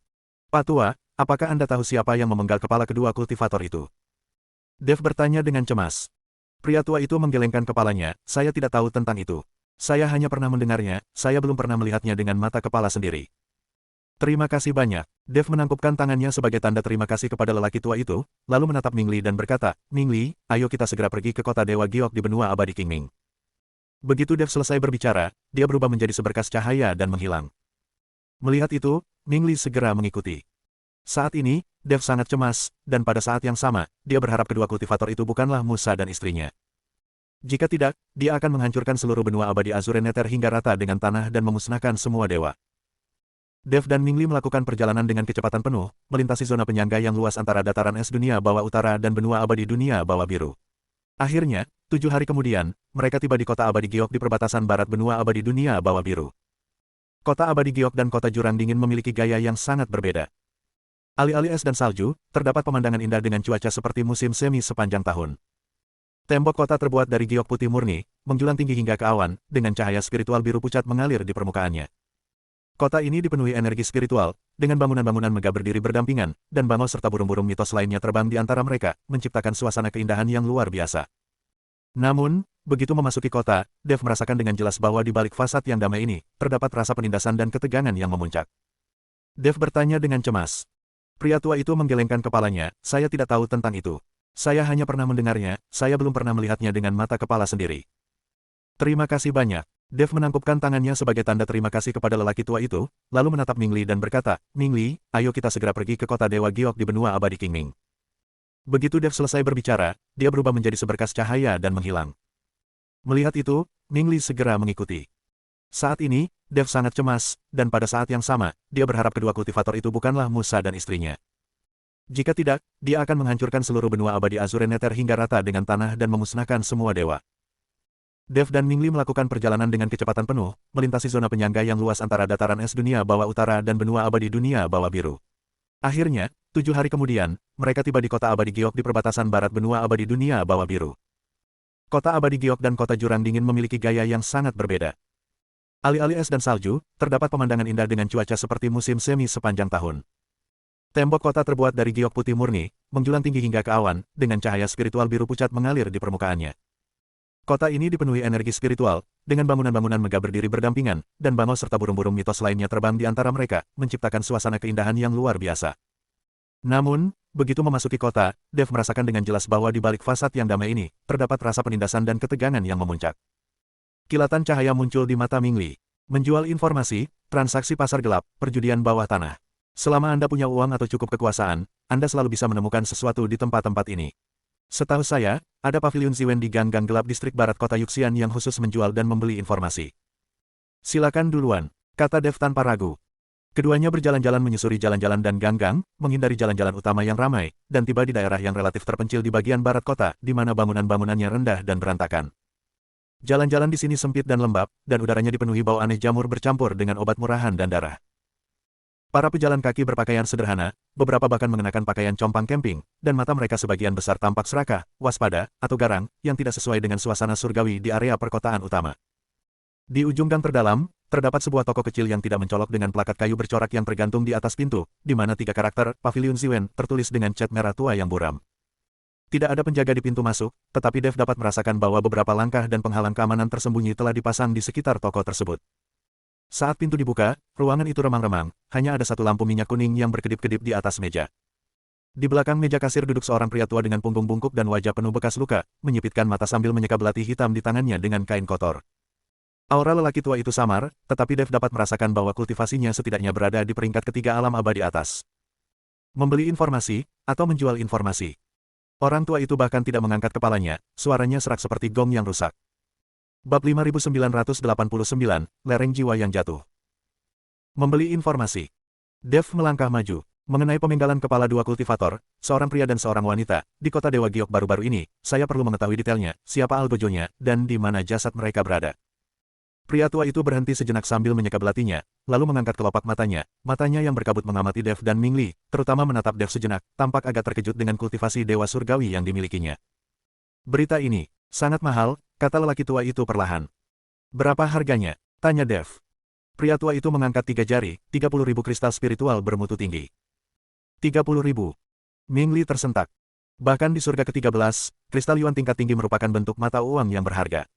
Speaker 1: Pak Tua, apakah Anda tahu siapa yang memenggal kepala kedua kultivator itu? Dev bertanya dengan cemas. Pria tua itu menggelengkan kepalanya, saya tidak tahu tentang itu. Saya hanya pernah mendengarnya, saya belum pernah melihatnya dengan mata kepala sendiri. Terima kasih banyak. Dev menangkupkan tangannya sebagai tanda terima kasih kepada lelaki tua itu, lalu menatap Ming Li dan berkata, Ming Li, ayo kita segera pergi ke kota Dewa Giok di benua abadi Qingming. Begitu Dev selesai berbicara, dia berubah menjadi seberkas cahaya dan menghilang. Melihat itu, Ming Li segera mengikuti. Saat ini, Dev sangat cemas, dan pada saat yang sama, dia berharap kedua kultivator itu bukanlah Musa dan istrinya. Jika tidak, dia akan menghancurkan seluruh benua abadi Azure Nether hingga rata dengan tanah dan memusnahkan semua dewa. Dev dan Ming Li melakukan perjalanan dengan kecepatan penuh, melintasi zona penyangga yang luas antara dataran es dunia bawah utara dan benua abadi dunia bawah biru. Akhirnya, 7 hari kemudian, mereka tiba di kota abadi Giok di perbatasan barat benua abadi dunia bawah biru. Kota abadi Giok dan kota jurang dingin memiliki gaya yang sangat berbeda. Alih-alih es dan salju, terdapat pemandangan indah dengan cuaca seperti musim semi sepanjang tahun. Tembok kota terbuat dari giok putih murni, menjulang tinggi hingga ke awan, dengan cahaya spiritual biru pucat mengalir di permukaannya. Kota ini dipenuhi energi spiritual, dengan bangunan-bangunan megah berdiri berdampingan, dan bangau serta burung-burung mitos lainnya terbang di antara mereka, menciptakan suasana keindahan yang luar biasa. Namun, begitu memasuki kota, Dev merasakan dengan jelas bahwa di balik fasad yang damai ini, terdapat rasa penindasan dan ketegangan yang memuncak. Dev bertanya dengan cemas. Pria tua itu menggelengkan kepalanya, saya tidak tahu tentang itu. Saya hanya pernah mendengarnya, saya belum pernah melihatnya dengan mata kepala sendiri. Terima kasih banyak. Dev menangkupkan tangannya sebagai tanda terima kasih kepada lelaki tua itu, lalu menatap Ming Li dan berkata, Ming Li, ayo kita segera pergi ke kota Dewa Giok di benua abadi Qingming. Begitu Dev selesai berbicara, dia berubah menjadi seberkas cahaya dan menghilang. Melihat itu, Ming Li segera mengikuti. Saat ini, Dev sangat cemas, dan pada saat yang sama, dia berharap kedua kultivator itu bukanlah Musa dan istrinya. Jika tidak, dia akan menghancurkan seluruh benua abadi Azure Nether hingga rata dengan tanah dan memusnahkan semua dewa. Dev dan Ming Li melakukan perjalanan dengan kecepatan penuh, melintasi zona penyangga yang luas antara dataran es dunia bawah utara dan benua abadi dunia bawah biru. Akhirnya, 7 hari kemudian, mereka tiba di kota abadi Giok di perbatasan barat benua abadi dunia bawah biru. Kota abadi Giok dan kota jurang dingin memiliki gaya yang sangat berbeda. Alih-alih es dan salju, terdapat pemandangan indah dengan cuaca seperti musim semi sepanjang tahun. Tembok kota terbuat dari giok putih murni, menjulang tinggi hingga ke awan, dengan cahaya spiritual biru pucat mengalir di permukaannya. Kota ini dipenuhi energi spiritual, dengan bangunan-bangunan megah berdiri berdampingan, dan bangau serta burung-burung mitos lainnya terbang di antara mereka, menciptakan suasana keindahan yang luar biasa. Namun, begitu memasuki kota, Dev merasakan dengan jelas bahwa di balik fasad yang damai ini, terdapat rasa penindasan dan ketegangan yang memuncak. Kilatan cahaya muncul di mata Ming Li. Menjual informasi, transaksi pasar gelap, perjudian bawah tanah. Selama Anda punya uang atau cukup kekuasaan, Anda selalu bisa menemukan sesuatu di tempat-tempat ini. Setahu saya, ada pavilion Ziwen di gang-gang gelap distrik barat kota Yuxian yang khusus menjual dan membeli informasi. Silakan duluan, kata Dev tanpa ragu. Keduanya berjalan-jalan menyusuri jalan-jalan dan gang-gang, menghindari jalan-jalan utama yang ramai, dan tiba di daerah yang relatif terpencil di bagian barat kota, di mana bangunan-bangunannya rendah dan berantakan. Jalan-jalan di sini sempit dan lembab, dan udaranya dipenuhi bau aneh jamur bercampur dengan obat murahan dan darah. Para pejalan kaki berpakaian sederhana, beberapa bahkan mengenakan pakaian compang camping, dan mata mereka sebagian besar tampak serakah, waspada, atau garang, yang tidak sesuai dengan suasana surgawi di area perkotaan utama. Di ujung gang terdalam, terdapat sebuah toko kecil yang tidak mencolok dengan plakat kayu bercorak yang tergantung di atas pintu, di mana 3 karakter Pavilion Ziwen tertulis dengan cat merah tua yang buram. Tidak ada penjaga di pintu masuk, tetapi Dev dapat merasakan bahwa beberapa langkah dan penghalang keamanan tersembunyi telah dipasang di sekitar toko tersebut. Saat pintu dibuka, ruangan itu remang-remang, hanya ada satu lampu minyak kuning yang berkedip-kedip di atas meja. Di belakang meja kasir duduk seorang pria tua dengan punggung bungkuk dan wajah penuh bekas luka, menyipitkan mata sambil menyeka belati hitam di tangannya dengan kain kotor. Aura lelaki tua itu samar, tetapi Dev dapat merasakan bahwa kultivasinya setidaknya berada di peringkat ketiga alam abadi atas. Membeli informasi, atau menjual informasi. Orang tua itu bahkan tidak mengangkat kepalanya, suaranya serak seperti gong yang rusak. Bab 5989, Lereng Jiwa yang Jatuh. Membeli informasi. Dev melangkah maju. Mengenai pemenggalan kepala 2 kultivator, seorang pria dan seorang wanita, di kota Dewa Giok baru-baru ini, saya perlu mengetahui detailnya, siapa algojonya, dan di mana jasad mereka berada. Pria tua itu berhenti sejenak sambil menyeka belatinya, lalu mengangkat kelopak matanya yang berkabut mengamati Dev dan Ming Li, terutama menatap Dev sejenak, tampak agak terkejut dengan kultivasi dewa surgawi yang dimilikinya. Berita ini sangat mahal, kata lelaki tua itu perlahan. Berapa harganya? Tanya Dev. Pria tua itu mengangkat 3 jari, 30.000 kristal spiritual bermutu tinggi. 30.000. Ming Li tersentak. Bahkan di surga ke-13, kristal yuan tingkat tinggi merupakan bentuk mata uang yang berharga.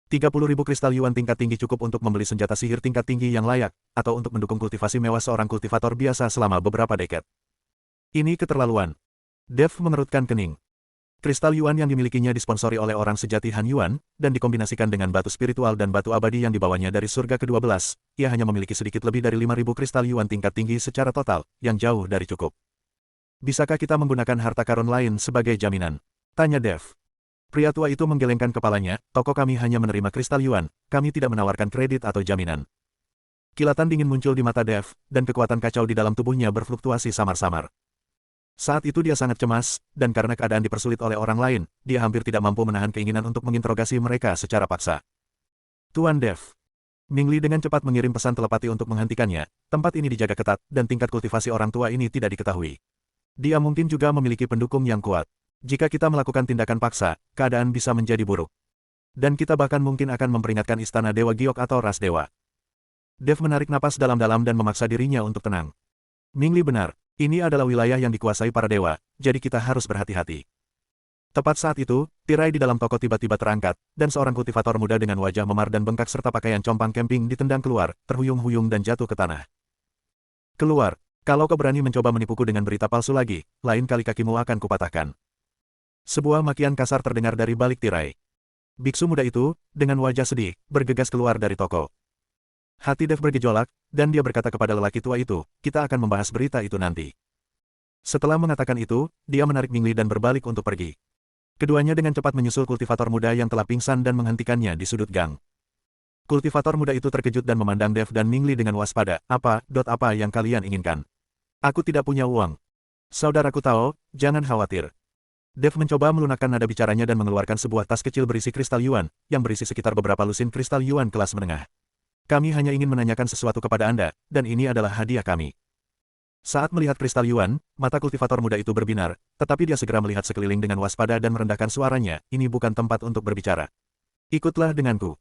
Speaker 1: 30.000 kristal yuan tingkat tinggi cukup untuk membeli senjata sihir tingkat tinggi yang layak, atau untuk mendukung kultivasi mewah seorang kultivator biasa selama beberapa dekade. Ini keterlaluan. Dev mengerutkan kening. Kristal yuan yang dimilikinya disponsori oleh orang sejati Han Yuan, dan dikombinasikan dengan batu spiritual dan batu abadi yang dibawanya dari surga ke-12, ia hanya memiliki sedikit lebih dari 5.000 kristal yuan tingkat tinggi secara total, yang jauh dari cukup. Bisakah kita menggunakan harta karun lain sebagai jaminan? Tanya Dev. Pria tua itu menggelengkan kepalanya, toko kami hanya menerima kristal yuan, kami tidak menawarkan kredit atau jaminan. Kilatan dingin muncul di mata Dev, dan kekuatan kacau di dalam tubuhnya berfluktuasi samar-samar. Saat itu dia sangat cemas, dan karena keadaan dipersulit oleh orang lain, dia hampir tidak mampu menahan keinginan untuk menginterogasi mereka secara paksa. Tuan Dev. Ming Li dengan cepat mengirim pesan telepati untuk menghentikannya, tempat ini dijaga ketat, dan tingkat kultivasi orang tua ini tidak diketahui. Dia mungkin juga memiliki pendukung yang kuat. Jika kita melakukan tindakan paksa, keadaan bisa menjadi buruk. Dan kita bahkan mungkin akan memperingatkan istana Dewa Giok atau ras dewa. Dev menarik napas dalam-dalam dan memaksa dirinya untuk tenang. Ming Li benar, ini adalah wilayah yang dikuasai para dewa, jadi kita harus berhati-hati. Tepat saat itu, tirai di dalam toko tiba-tiba terangkat, dan seorang kultivator muda dengan wajah memar dan bengkak serta pakaian compang camping ditendang keluar, terhuyung-huyung dan jatuh ke tanah. Keluar, Kalau kau berani mencoba menipuku dengan berita palsu lagi, lain kali kakimu akan kupatahkan. Sebuah makian kasar terdengar dari balik tirai. Biksu muda itu, dengan wajah sedih, bergegas keluar dari toko. Hati Dev bergejolak, dan dia berkata kepada lelaki tua itu, kita akan membahas berita itu nanti. Setelah mengatakan itu, dia menarik Mingli dan berbalik untuk pergi. Keduanya dengan cepat menyusul kultivator muda yang telah pingsan dan menghentikannya di sudut gang. Kultivator muda itu terkejut dan memandang Dev dan Mingli dengan waspada. Apa yang kalian inginkan? Aku tidak punya uang. Saudaraku Tao, jangan khawatir. Dev mencoba melunakkan nada bicaranya dan mengeluarkan sebuah tas kecil berisi kristal yuan, yang berisi sekitar beberapa lusin kristal yuan kelas menengah. Kami hanya ingin menanyakan sesuatu kepada Anda, dan ini adalah hadiah kami. Saat melihat kristal yuan, mata kultivator muda itu berbinar, tetapi dia segera melihat sekeliling dengan waspada dan merendahkan suaranya, ini bukan tempat untuk berbicara. Ikutlah denganku.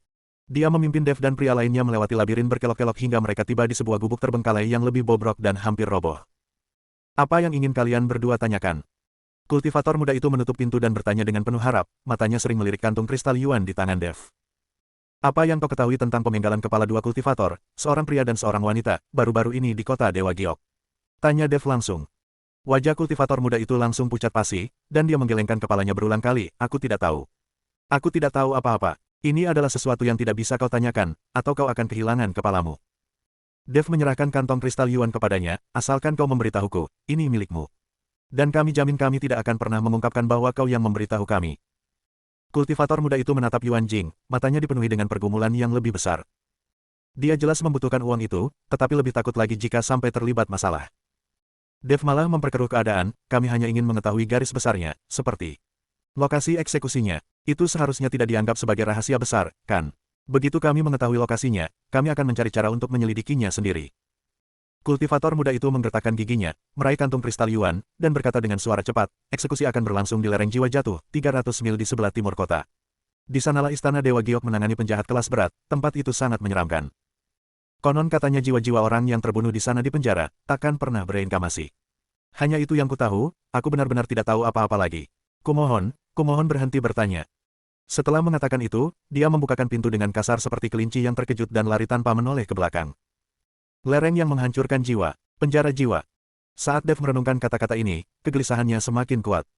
Speaker 1: Dia memimpin Dev dan pria lainnya melewati labirin berkelok-kelok hingga mereka tiba di sebuah gubuk terbengkalai yang lebih bobrok dan hampir roboh. Apa yang ingin kalian berdua tanyakan? Kultivator muda itu menutup pintu dan bertanya dengan penuh harap, matanya sering melirik kantung kristal yuan di tangan Dev. Apa yang kau ketahui tentang pemenggalan kepala dua kultivator, seorang pria dan seorang wanita, baru-baru ini di kota Dewa Giok? Tanya Dev langsung. Wajah kultivator muda itu langsung pucat pasi, dan dia menggelengkan kepalanya berulang kali, aku tidak tahu. Aku tidak tahu apa-apa. Ini adalah sesuatu yang tidak bisa kau tanyakan, atau kau akan kehilangan kepalamu. Dev menyerahkan kantong kristal yuan kepadanya, asalkan kau memberitahuku, ini milikmu. Dan kami jamin kami tidak akan pernah mengungkapkan bahwa kau yang memberitahu kami. Kultivator muda itu menatap Yuan Jing, matanya dipenuhi dengan pergumulan yang lebih besar. Dia jelas membutuhkan uang itu, tetapi lebih takut lagi jika sampai terlibat masalah. Dev malah memperkeruh keadaan, kami hanya ingin mengetahui garis besarnya, seperti lokasi eksekusinya. Itu seharusnya tidak dianggap sebagai rahasia besar, kan? Begitu kami mengetahui lokasinya, kami akan mencari cara untuk menyelidikinya sendiri. Kultivator muda itu menggertakkan giginya, meraih kantung kristal yuan, dan berkata dengan suara cepat, eksekusi akan berlangsung di lereng jiwa jatuh, 300 mil di sebelah timur kota. Di sanalah istana Dewa Giok menangani penjahat kelas berat, tempat itu sangat menyeramkan. Konon katanya jiwa-jiwa orang yang terbunuh di sana di penjara, takkan pernah bereinkarnasi. Hanya itu yang kutahu, aku benar-benar tidak tahu apa-apa lagi. Kumohon berhenti bertanya. Setelah mengatakan itu, dia membukakan pintu dengan kasar seperti kelinci yang terkejut dan lari tanpa menoleh ke belakang. Lereng yang menghancurkan jiwa, penjara jiwa. Saat Dev merenungkan kata-kata ini, kegelisahannya semakin kuat.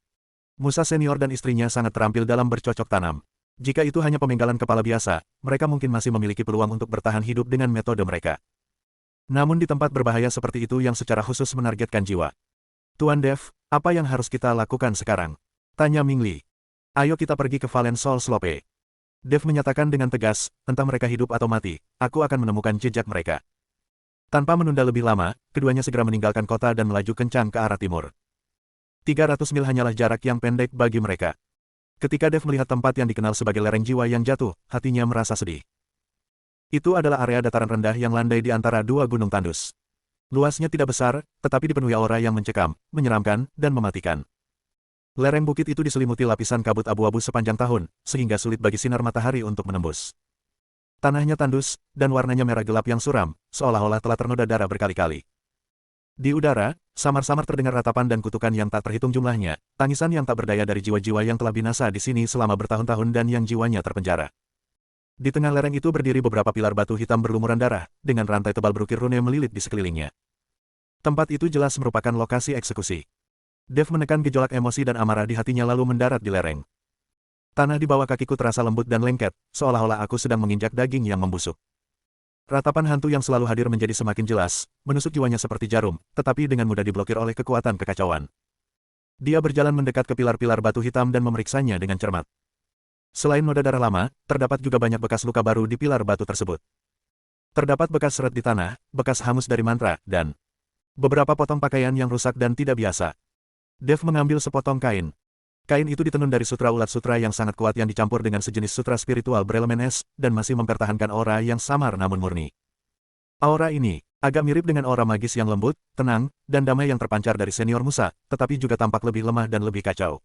Speaker 1: Musa senior dan istrinya sangat terampil dalam bercocok tanam. Jika itu hanya pemenggalan kepala biasa, mereka mungkin masih memiliki peluang untuk bertahan hidup dengan metode mereka. Namun di tempat berbahaya seperti itu yang secara khusus menargetkan jiwa. Tuan Dev, apa yang harus kita lakukan sekarang? Tanya Mingli. Ayo kita pergi ke Valen Sol Slope. Dev menyatakan dengan tegas, entah mereka hidup atau mati, aku akan menemukan jejak mereka. Tanpa menunda lebih lama, keduanya segera meninggalkan kota dan melaju kencang ke arah timur. 300 mil hanyalah jarak yang pendek bagi mereka. Ketika Dev melihat tempat yang dikenal sebagai lereng jiwa yang jatuh, hatinya merasa sedih. Itu adalah area dataran rendah yang landai di antara dua gunung tandus. Luasnya tidak besar, tetapi dipenuhi aura yang mencekam, menyeramkan, dan mematikan. Lereng bukit itu diselimuti lapisan kabut abu-abu sepanjang tahun, sehingga sulit bagi sinar matahari untuk menembus. Tanahnya tandus, dan warnanya merah gelap yang suram, seolah-olah telah ternoda darah berkali-kali. Di udara, samar-samar terdengar ratapan dan kutukan yang tak terhitung jumlahnya, tangisan yang tak berdaya dari jiwa-jiwa yang telah binasa di sini selama bertahun-tahun dan yang jiwanya terpenjara. Di tengah lereng itu berdiri beberapa pilar batu hitam berlumuran darah, dengan rantai tebal berukir rune melilit di sekelilingnya. Tempat itu jelas merupakan lokasi eksekusi. Dev menekan gejolak emosi dan amarah di hatinya lalu mendarat di lereng. Tanah di bawah kakiku terasa lembut dan lengket, seolah-olah aku sedang menginjak daging yang membusuk. Ratapan hantu yang selalu hadir menjadi semakin jelas, menusuk jiwanya seperti jarum, tetapi dengan mudah diblokir oleh kekuatan kekacauan. Dia berjalan mendekat ke pilar-pilar batu hitam dan memeriksanya dengan cermat. Selain noda darah lama, terdapat juga banyak bekas luka baru di pilar batu tersebut. Terdapat bekas seret di tanah, bekas hangus dari mantra, dan beberapa potong pakaian yang rusak dan tidak biasa. Dev mengambil sepotong kain. Kain itu ditenun dari sutra ulat sutra yang sangat kuat yang dicampur dengan sejenis sutra spiritual berelemen es, dan masih mempertahankan aura yang samar namun murni. Aura ini, agak mirip dengan aura magis yang lembut, tenang, dan damai yang terpancar dari senior Musa, tetapi juga tampak lebih lemah dan lebih kacau.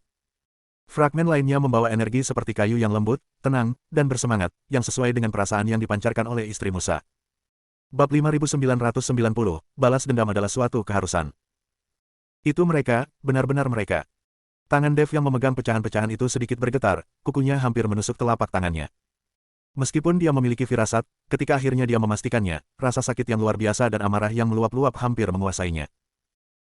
Speaker 1: Fragmen lainnya membawa energi seperti kayu yang lembut, tenang, dan bersemangat, yang sesuai dengan perasaan yang dipancarkan oleh istri Musa. Bab 5990, balas dendam adalah suatu keharusan. Itu mereka, benar-benar mereka. Tangan Dev yang memegang pecahan-pecahan itu sedikit bergetar, kukunya hampir menusuk telapak tangannya. Meskipun dia memiliki firasat, ketika akhirnya dia memastikannya, rasa sakit yang luar biasa dan amarah yang meluap-luap hampir menguasainya.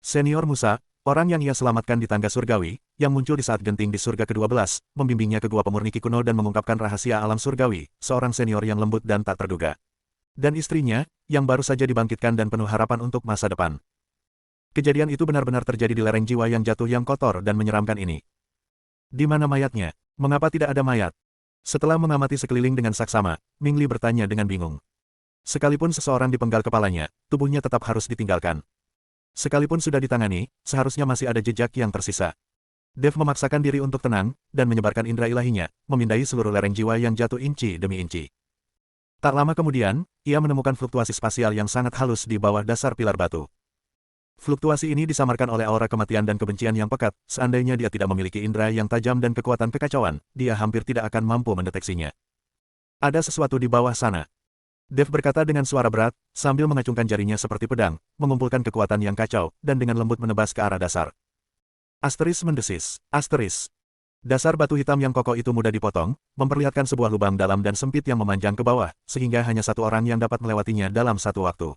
Speaker 1: Senior Musa, orang yang ia selamatkan di tangga surgawi, yang muncul di saat genting di surga ke-12, membimbingnya ke gua pemurniki kuno dan mengungkapkan rahasia alam surgawi, seorang senior yang lembut dan tak terduga. Dan istrinya, yang baru saja dibangkitkan dan penuh harapan untuk masa depan. Kejadian itu benar-benar terjadi di lereng jiwa yang jatuh yang kotor dan menyeramkan ini. Di mana mayatnya? Mengapa tidak ada mayat? Setelah mengamati sekeliling dengan saksama, Ming Li bertanya dengan bingung. Sekalipun seseorang dipenggal kepalanya, tubuhnya tetap harus ditinggalkan. Sekalipun sudah ditangani, seharusnya masih ada jejak yang tersisa. Dev memaksakan diri untuk tenang, dan menyebarkan indera ilahinya, memindai seluruh lereng jiwa yang jatuh inci demi inci. Tak lama kemudian, ia menemukan fluktuasi spasial yang sangat halus di bawah dasar pilar batu. Fluktuasi ini disamarkan oleh aura kematian dan kebencian yang pekat, seandainya dia tidak memiliki indera yang tajam dan kekuatan kekacauan, dia hampir tidak akan mampu mendeteksinya. Ada sesuatu di bawah sana. Dev berkata dengan suara berat, sambil mengacungkan jarinya seperti pedang, mengumpulkan kekuatan yang kacau, dan dengan lembut menebas ke arah dasar. Asteris mendesis. Asteris. Dasar batu hitam yang kokoh itu mudah dipotong, memperlihatkan sebuah lubang dalam dan sempit yang memanjang ke bawah, sehingga hanya satu orang yang dapat melewatinya dalam satu waktu.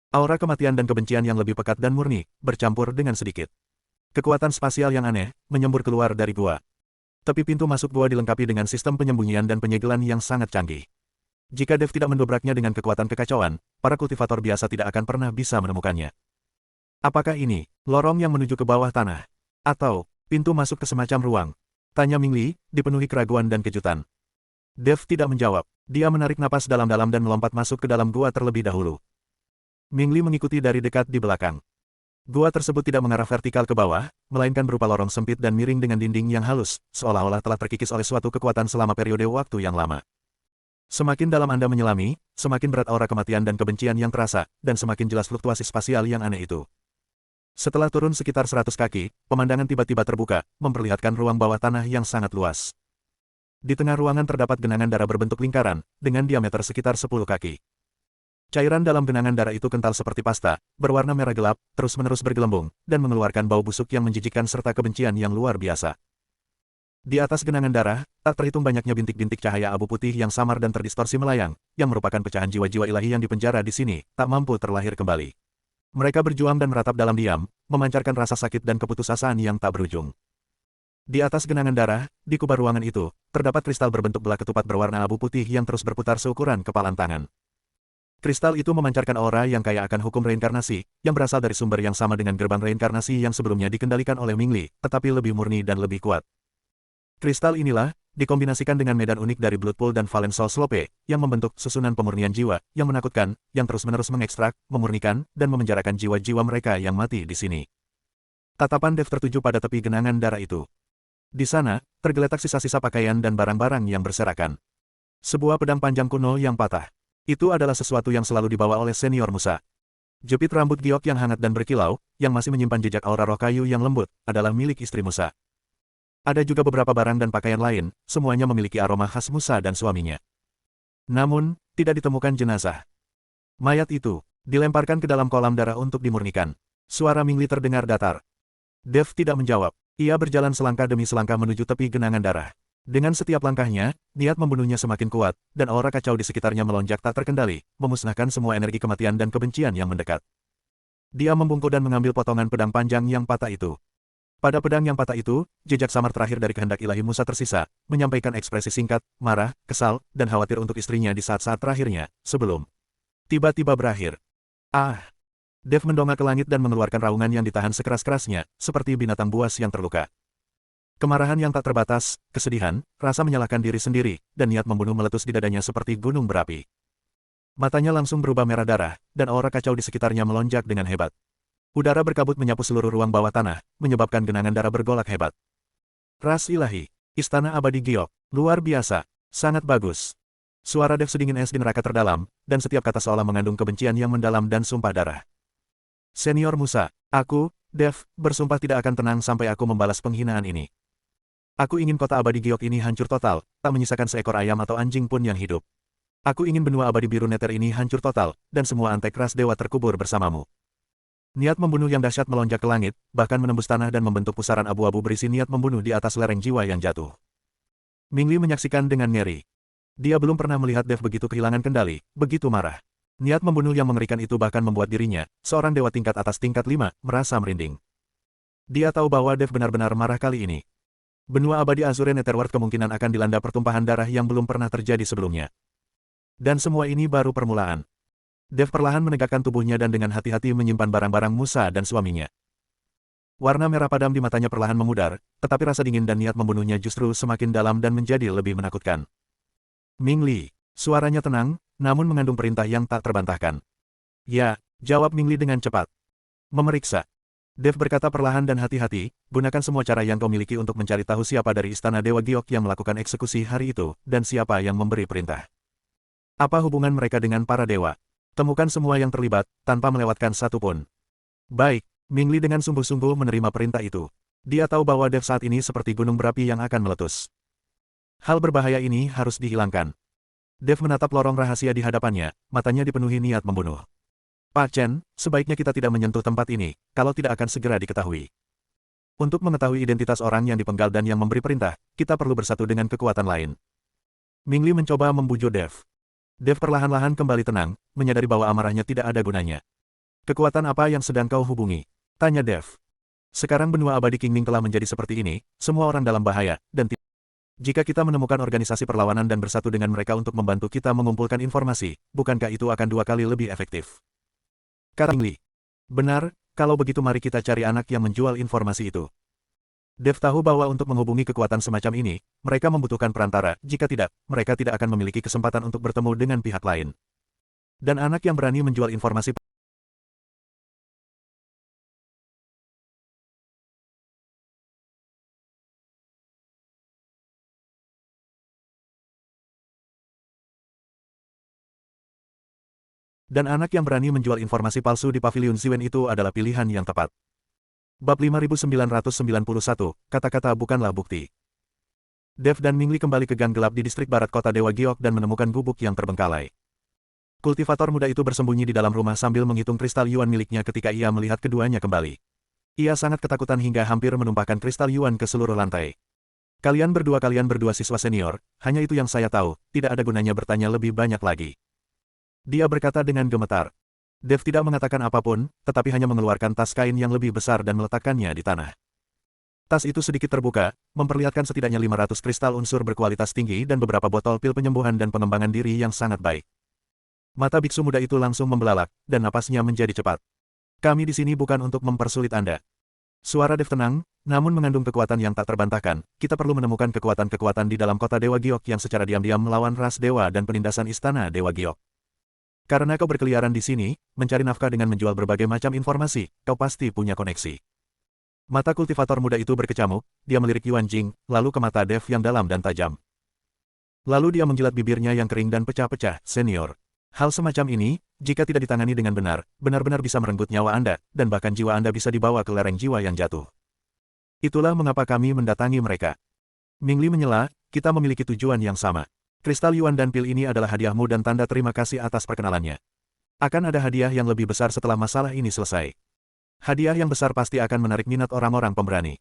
Speaker 1: Aura kematian dan kebencian yang lebih pekat dan murni, bercampur dengan sedikit kekuatan spasial yang aneh, menyembur keluar dari gua. Tepi pintu masuk gua dilengkapi dengan sistem penyembunyian dan penyegelan yang sangat canggih. Jika Dev tidak mendobraknya dengan kekuatan kekacauan, para kultivator biasa tidak akan pernah bisa menemukannya. Apakah ini lorong yang menuju ke bawah tanah? Atau pintu masuk ke semacam ruang? Tanya Ming Li, dipenuhi keraguan dan kejutan. Dev tidak menjawab. Dia menarik napas dalam-dalam dan melompat masuk ke dalam gua terlebih dahulu. Ming Li mengikuti dari dekat di belakang. Gua tersebut tidak mengarah vertikal ke bawah, melainkan berupa lorong sempit dan miring dengan dinding yang halus, seolah-olah telah terkikis oleh suatu kekuatan selama periode waktu yang lama. Semakin dalam Anda menyelami, semakin berat aura kematian dan kebencian yang terasa, dan semakin jelas fluktuasi spasial yang aneh itu. Setelah turun sekitar 100 kaki, pemandangan tiba-tiba terbuka, memperlihatkan ruang bawah tanah yang sangat luas. Di tengah ruangan terdapat genangan darah berbentuk lingkaran, dengan diameter sekitar 10 kaki. Cairan dalam genangan darah itu kental seperti pasta, berwarna merah gelap, terus-menerus bergelembung, dan mengeluarkan bau busuk yang menjijikkan serta kebencian yang luar biasa. Di atas genangan darah, tak terhitung banyaknya bintik-bintik cahaya abu putih yang samar dan terdistorsi melayang, yang merupakan pecahan jiwa-jiwa ilahi yang dipenjara di sini, tak mampu terlahir kembali. Mereka berjuang dan meratap dalam diam, memancarkan rasa sakit dan keputusasaan yang tak berujung. Di atas genangan darah, di kubah ruangan itu, terdapat kristal berbentuk belah ketupat berwarna abu putih yang terus berputar seukuran kepalan tangan. Kristal itu memancarkan aura yang kaya akan hukum reinkarnasi, yang berasal dari sumber yang sama dengan gerbang reinkarnasi yang sebelumnya dikendalikan oleh Ming Li, tetapi lebih murni dan lebih kuat. Kristal inilah, dikombinasikan dengan medan unik dari Blood Pool dan Valen Soul Slope, yang membentuk susunan pemurnian jiwa, yang menakutkan, yang terus-menerus mengekstrak, memurnikan, dan memenjarakan jiwa-jiwa mereka yang mati di sini. Tatapan Dev tertuju pada tepi genangan darah itu. Di sana, tergeletak sisa-sisa pakaian dan barang-barang yang berserakan. Sebuah pedang panjang kuno yang patah. Itu adalah sesuatu yang selalu dibawa oleh senior Musa. Jepit rambut giok yang hangat dan berkilau, yang masih menyimpan jejak aura roh kayu yang lembut, adalah milik istri Musa. Ada juga beberapa barang dan pakaian lain, semuanya memiliki aroma khas Musa dan suaminya. Namun, tidak ditemukan jenazah. Mayat itu dilemparkan ke dalam kolam darah untuk dimurnikan. Suara Ming Li terdengar datar. Dev tidak menjawab. Ia berjalan selangkah demi selangkah menuju tepi genangan darah. Dengan setiap langkahnya, niat membunuhnya semakin kuat, dan aura kacau di sekitarnya melonjak tak terkendali, memusnahkan semua energi kematian dan kebencian yang mendekat. Dia membungkuk dan mengambil potongan pedang panjang yang patah itu. Pada pedang yang patah itu, jejak samar terakhir dari kehendak ilahi Musa tersisa, menyampaikan ekspresi singkat, marah, kesal, dan khawatir untuk istrinya di saat-saat terakhirnya, sebelum tiba-tiba berakhir. Ah! Dev mendongak ke langit dan mengeluarkan raungan yang ditahan sekeras-kerasnya, seperti binatang buas yang terluka. Kemarahan yang tak terbatas, kesedihan, rasa menyalahkan diri sendiri, dan niat membunuh meletus di dadanya seperti gunung berapi. Matanya langsung berubah merah darah, dan aura kacau di sekitarnya melonjak dengan hebat. Udara berkabut menyapu seluruh ruang bawah tanah, menyebabkan genangan darah bergolak hebat. Ras ilahi, istana abadi giok, luar biasa, sangat bagus. Suara Dev sedingin es di neraka terdalam, dan setiap kata seolah mengandung kebencian yang mendalam dan sumpah darah. Senior Musa, aku, Dev, bersumpah tidak akan tenang sampai aku membalas penghinaan ini. Aku ingin kota abadi giok ini hancur total, tak menyisakan seekor ayam atau anjing pun yang hidup. Aku ingin benua abadi biru neter ini hancur total, dan semua antek ras dewa terkubur bersamamu. Niat membunuh yang dahsyat melonjak ke langit, bahkan menembus tanah dan membentuk pusaran abu-abu berisi niat membunuh di atas lereng jiwa yang jatuh. Ming Li menyaksikan dengan ngeri. Dia belum pernah melihat Dev begitu kehilangan kendali, begitu marah. Niat membunuh yang mengerikan itu bahkan membuat dirinya, seorang dewa tingkat atas tingkat 5, merasa merinding. Dia tahu bahwa Dev benar-benar marah kali ini. Benua abadi Azure Netherworld kemungkinan akan dilanda pertumpahan darah yang belum pernah terjadi sebelumnya. Dan semua ini baru permulaan. Dev perlahan menegakkan tubuhnya dan dengan hati-hati menyimpan barang-barang Musa dan suaminya. Warna merah padam di matanya perlahan memudar, tetapi rasa dingin dan niat membunuhnya justru semakin dalam dan menjadi lebih menakutkan. Ming Li, suaranya tenang, namun mengandung perintah yang tak terbantahkan. Ya, jawab Ming Li dengan cepat. Memeriksa. Dev berkata perlahan dan hati-hati, gunakan semua cara yang kau miliki untuk mencari tahu siapa dari Istana Dewa Giok yang melakukan eksekusi hari itu, dan siapa yang memberi perintah. Apa hubungan mereka dengan para dewa? Temukan semua yang terlibat, tanpa melewatkan satu pun. Baik, Ming Li dengan sungguh-sungguh menerima perintah itu. Dia tahu bahwa Dev saat ini seperti gunung berapi yang akan meletus. Hal berbahaya ini harus dihilangkan. Dev menatap lorong rahasia di hadapannya, matanya dipenuhi niat membunuh. Pak Chen, sebaiknya kita tidak menyentuh tempat ini, kalau tidak akan segera diketahui. Untuk mengetahui identitas orang yang dipenggal dan yang memberi perintah, kita perlu bersatu dengan kekuatan lain. Ming Li mencoba membujuk Dev. Dev perlahan-lahan kembali tenang, menyadari bahwa amarahnya tidak ada gunanya. Kekuatan apa yang sedang kau hubungi? Tanya Dev. Sekarang benua abadi Qingming telah menjadi seperti ini, semua orang dalam bahaya, dan jika kita menemukan organisasi perlawanan dan bersatu dengan mereka untuk membantu kita mengumpulkan informasi, bukankah itu akan 2 kali lebih efektif? Kata Ming Li. Benar, kalau begitu mari kita cari anak yang menjual informasi itu. Dev tahu bahwa untuk menghubungi kekuatan semacam ini, mereka membutuhkan perantara, jika tidak, mereka tidak akan memiliki kesempatan untuk bertemu dengan pihak lain. Dan anak yang berani menjual informasi palsu di Pavilion Ziwen itu adalah pilihan yang tepat. Bab 5991, kata-kata bukanlah bukti. Dev dan Ming Li kembali ke gang gelap di distrik barat kota Dewa Giok dan menemukan gubuk yang terbengkalai. Kultivator muda itu bersembunyi di dalam rumah sambil menghitung kristal Yuan miliknya ketika ia melihat keduanya kembali. Ia sangat ketakutan hingga hampir menumpahkan kristal Yuan ke seluruh lantai. Kalian berdua siswa senior, hanya itu yang saya tahu, tidak ada gunanya bertanya lebih banyak lagi. Dia berkata dengan gemetar. Dev tidak mengatakan apapun, tetapi hanya mengeluarkan tas kain yang lebih besar dan meletakkannya di tanah. Tas itu sedikit terbuka, memperlihatkan setidaknya 500 kristal unsur berkualitas tinggi dan beberapa botol pil penyembuhan dan pengembangan diri yang sangat baik. Mata biksu muda itu langsung membelalak, dan napasnya menjadi cepat. Kami di sini bukan untuk mempersulit Anda. Suara Dev tenang, namun mengandung kekuatan yang tak terbantahkan. Kita perlu menemukan kekuatan-kekuatan di dalam kota Dewa Giok yang secara diam-diam melawan ras dewa dan penindasan Istana Dewa Giok. Karena kau berkeliaran di sini, mencari nafkah dengan menjual berbagai macam informasi, kau pasti punya koneksi. Mata kultivator muda itu berkecamuk, dia melirik Yuan Jing, lalu ke mata Dev yang dalam dan tajam. Lalu dia menjilat bibirnya yang kering dan pecah-pecah, senior. Hal semacam ini, jika tidak ditangani dengan benar, benar-benar bisa merenggut nyawa Anda, dan bahkan jiwa Anda bisa dibawa ke lereng jiwa yang jatuh. Itulah mengapa kami mendatangi mereka. Ming Li menyela, kita memiliki tujuan yang sama. Kristal Yuan dan pil ini adalah hadiahmu dan tanda terima kasih atas perkenalannya. Akan ada hadiah yang lebih besar setelah masalah ini selesai. Hadiah yang besar pasti akan menarik minat orang-orang pemberani.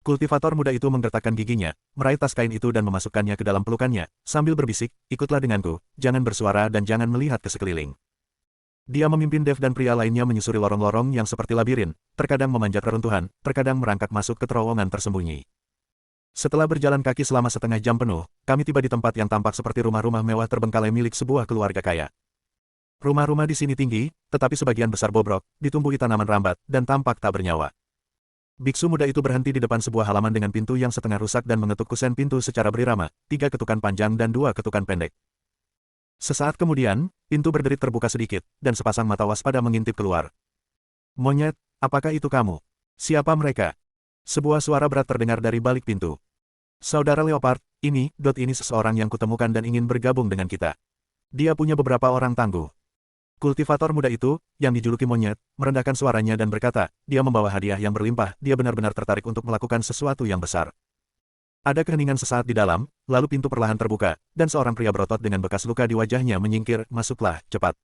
Speaker 1: Kultivator muda itu menggertakkan giginya, meraih tas kain itu dan memasukkannya ke dalam pelukannya, sambil berbisik, ikutlah denganku, jangan bersuara dan jangan melihat ke sekeliling. Dia memimpin Dev dan pria lainnya menyusuri lorong-lorong yang seperti labirin, terkadang memanjat reruntuhan, terkadang merangkak masuk ke terowongan tersembunyi. Setelah berjalan kaki selama setengah jam penuh, kami tiba di tempat yang tampak seperti rumah-rumah mewah terbengkalai milik sebuah keluarga kaya. Rumah-rumah di sini tinggi, tetapi sebagian besar bobrok, ditumbuhi tanaman rambat, dan tampak tak bernyawa. Biksu muda itu berhenti di depan sebuah halaman dengan pintu yang setengah rusak dan mengetuk kusen pintu secara berirama, 3 ketukan panjang dan 2 ketukan pendek. Sesaat kemudian, pintu berderit terbuka sedikit, dan sepasang mata waspada mengintip keluar. Monyet, apakah itu kamu? Siapa mereka? Sebuah suara berat terdengar dari balik pintu. Saudara Leopard, ini seseorang yang kutemukan dan ingin bergabung dengan kita. Dia punya beberapa orang tangguh. Kultivator muda itu, yang dijuluki Monyet, merendahkan suaranya dan berkata, dia membawa hadiah yang berlimpah, dia benar-benar tertarik untuk melakukan sesuatu yang besar. Ada keheningan sesaat di dalam, lalu pintu perlahan terbuka, dan seorang pria berotot dengan bekas luka di wajahnya menyingkir, masuklah, cepat.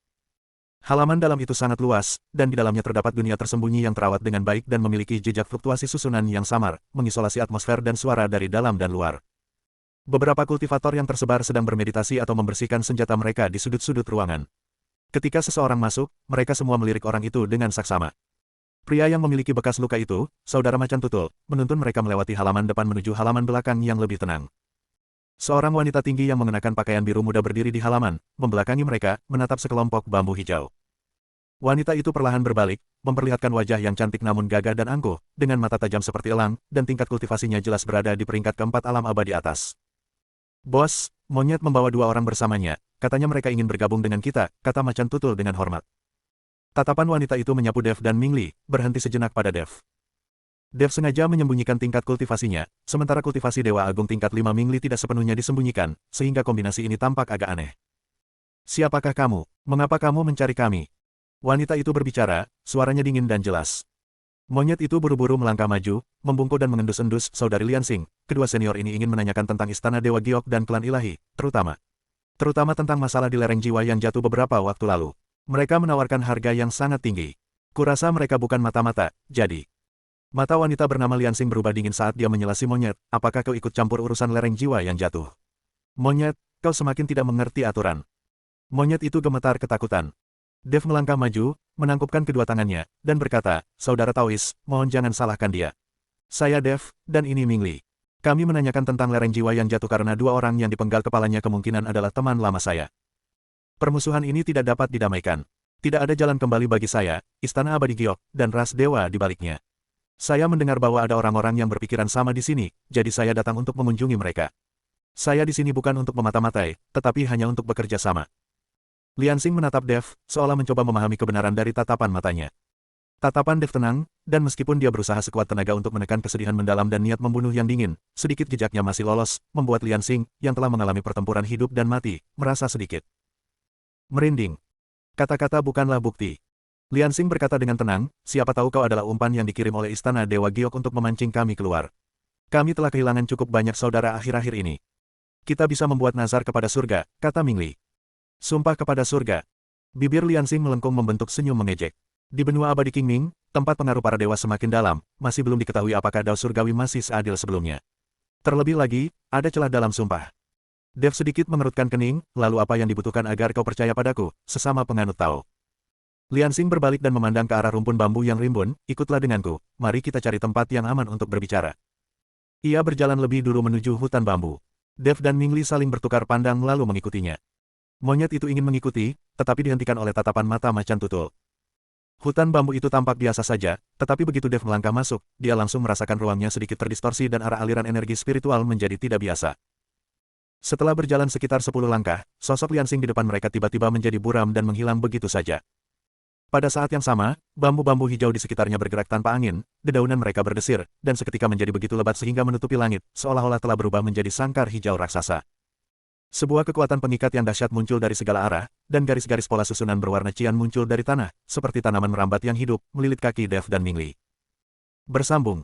Speaker 1: Halaman dalam itu sangat luas, dan di dalamnya terdapat dunia tersembunyi yang terawat dengan baik dan memiliki jejak fluktuasi susunan yang samar, mengisolasi atmosfer dan suara dari dalam dan luar. Beberapa kultivator yang tersebar sedang bermeditasi atau membersihkan senjata mereka di sudut-sudut ruangan. Ketika seseorang masuk, mereka semua melirik orang itu dengan saksama. Pria yang memiliki bekas luka itu, saudara macan tutul, menuntun mereka melewati halaman depan menuju halaman belakang yang lebih tenang. Seorang wanita tinggi yang mengenakan pakaian biru muda berdiri di halaman, membelakangi mereka, menatap sekelompok bambu hijau. Wanita itu perlahan berbalik, memperlihatkan wajah yang cantik namun gagah dan angkuh, dengan mata tajam seperti elang, dan tingkat kultivasinya jelas berada di peringkat keempat alam abadi atas. Bos, monyet membawa dua orang bersamanya, katanya mereka ingin bergabung dengan kita, kata macan tutul dengan hormat. Tatapan wanita itu menyapu Dev dan Mingli, berhenti sejenak pada Dev. Dev sengaja menyembunyikan tingkat kultivasinya, sementara kultivasi Dewa Agung tingkat 5 Mingli tidak sepenuhnya disembunyikan, sehingga kombinasi ini tampak agak aneh. Siapakah kamu? Mengapa kamu mencari kami? Wanita itu berbicara, suaranya dingin dan jelas. Monyet itu buru-buru melangkah maju, membungkuk dan mengendus-endus saudari Liansing. Kedua senior ini ingin menanyakan tentang Istana Dewa Giok dan klan ilahi, terutama tentang masalah di lereng jiwa yang jatuh beberapa waktu lalu. Mereka menawarkan harga yang sangat tinggi. Kurasa mereka bukan mata-mata, jadi. Mata wanita bernama Liansing berubah dingin saat dia menyelasi monyet, apakah kau ikut campur urusan lereng jiwa yang jatuh? Monyet, kau semakin tidak mengerti aturan. Monyet itu gemetar ketakutan. Dev melangkah maju, menangkupkan kedua tangannya, dan berkata, Saudara Taois, mohon jangan salahkan dia. Saya Dev, dan ini Mingli. Kami menanyakan tentang lereng jiwa yang jatuh karena dua orang yang dipenggal kepalanya kemungkinan adalah teman lama saya. Permusuhan ini tidak dapat didamaikan. Tidak ada jalan kembali bagi saya, Istana Abadi Giok, dan ras dewa di baliknya. Saya mendengar bahwa ada orang-orang yang berpikiran sama di sini, jadi saya datang untuk mengunjungi mereka. Saya di sini bukan untuk memata-matai, tetapi hanya untuk bekerja sama. Liansing menatap Dev, seolah mencoba memahami kebenaran dari tatapan matanya. Tatapan Dev tenang, dan meskipun dia berusaha sekuat tenaga untuk menekan kesedihan mendalam dan niat membunuh yang dingin, sedikit jejaknya masih lolos, membuat Liansing, yang telah mengalami pertempuran hidup dan mati, merasa sedikit merinding. Kata-kata bukanlah bukti. Liansing berkata dengan tenang, siapa tahu kau adalah umpan yang dikirim oleh Istana Dewa Giok untuk memancing kami keluar. Kami telah kehilangan cukup banyak saudara akhir-akhir ini. Kita bisa membuat nazar kepada surga, kata Mingli. Sumpah kepada surga. Bibir Liansing melengkung membentuk senyum mengejek. Di benua abadi Qingming, tempat pengaruh para dewa semakin dalam, masih belum diketahui apakah dao surgawi masih seadil sebelumnya. Terlebih lagi, ada celah dalam sumpah. Dev sedikit mengerutkan kening, lalu apa yang dibutuhkan agar kau percaya padaku, sesama penganut Tao. Liansing berbalik dan memandang ke arah rumpun bambu yang rimbun, ikutlah denganku, mari kita cari tempat yang aman untuk berbicara. Ia berjalan lebih dulu menuju hutan bambu. Dev dan Mingli saling bertukar pandang lalu mengikutinya. Monyet itu ingin mengikuti, tetapi dihentikan oleh tatapan mata macan tutul. Hutan bambu itu tampak biasa saja, tetapi begitu Dev melangkah masuk, dia langsung merasakan ruangnya sedikit terdistorsi dan arah aliran energi spiritual menjadi tidak biasa. Setelah berjalan sekitar 10 langkah, sosok Liansing di depan mereka tiba-tiba menjadi buram dan menghilang begitu saja. Pada saat yang sama, bambu-bambu hijau di sekitarnya bergerak tanpa angin, dedaunan mereka berdesir, dan seketika menjadi begitu lebat sehingga menutupi langit, seolah-olah telah berubah menjadi sangkar hijau raksasa. Sebuah kekuatan pengikat yang dahsyat muncul dari segala arah, dan garis-garis pola susunan berwarna cian muncul dari tanah, seperti tanaman merambat yang hidup, melilit kaki Dev dan Mingli. Bersambung.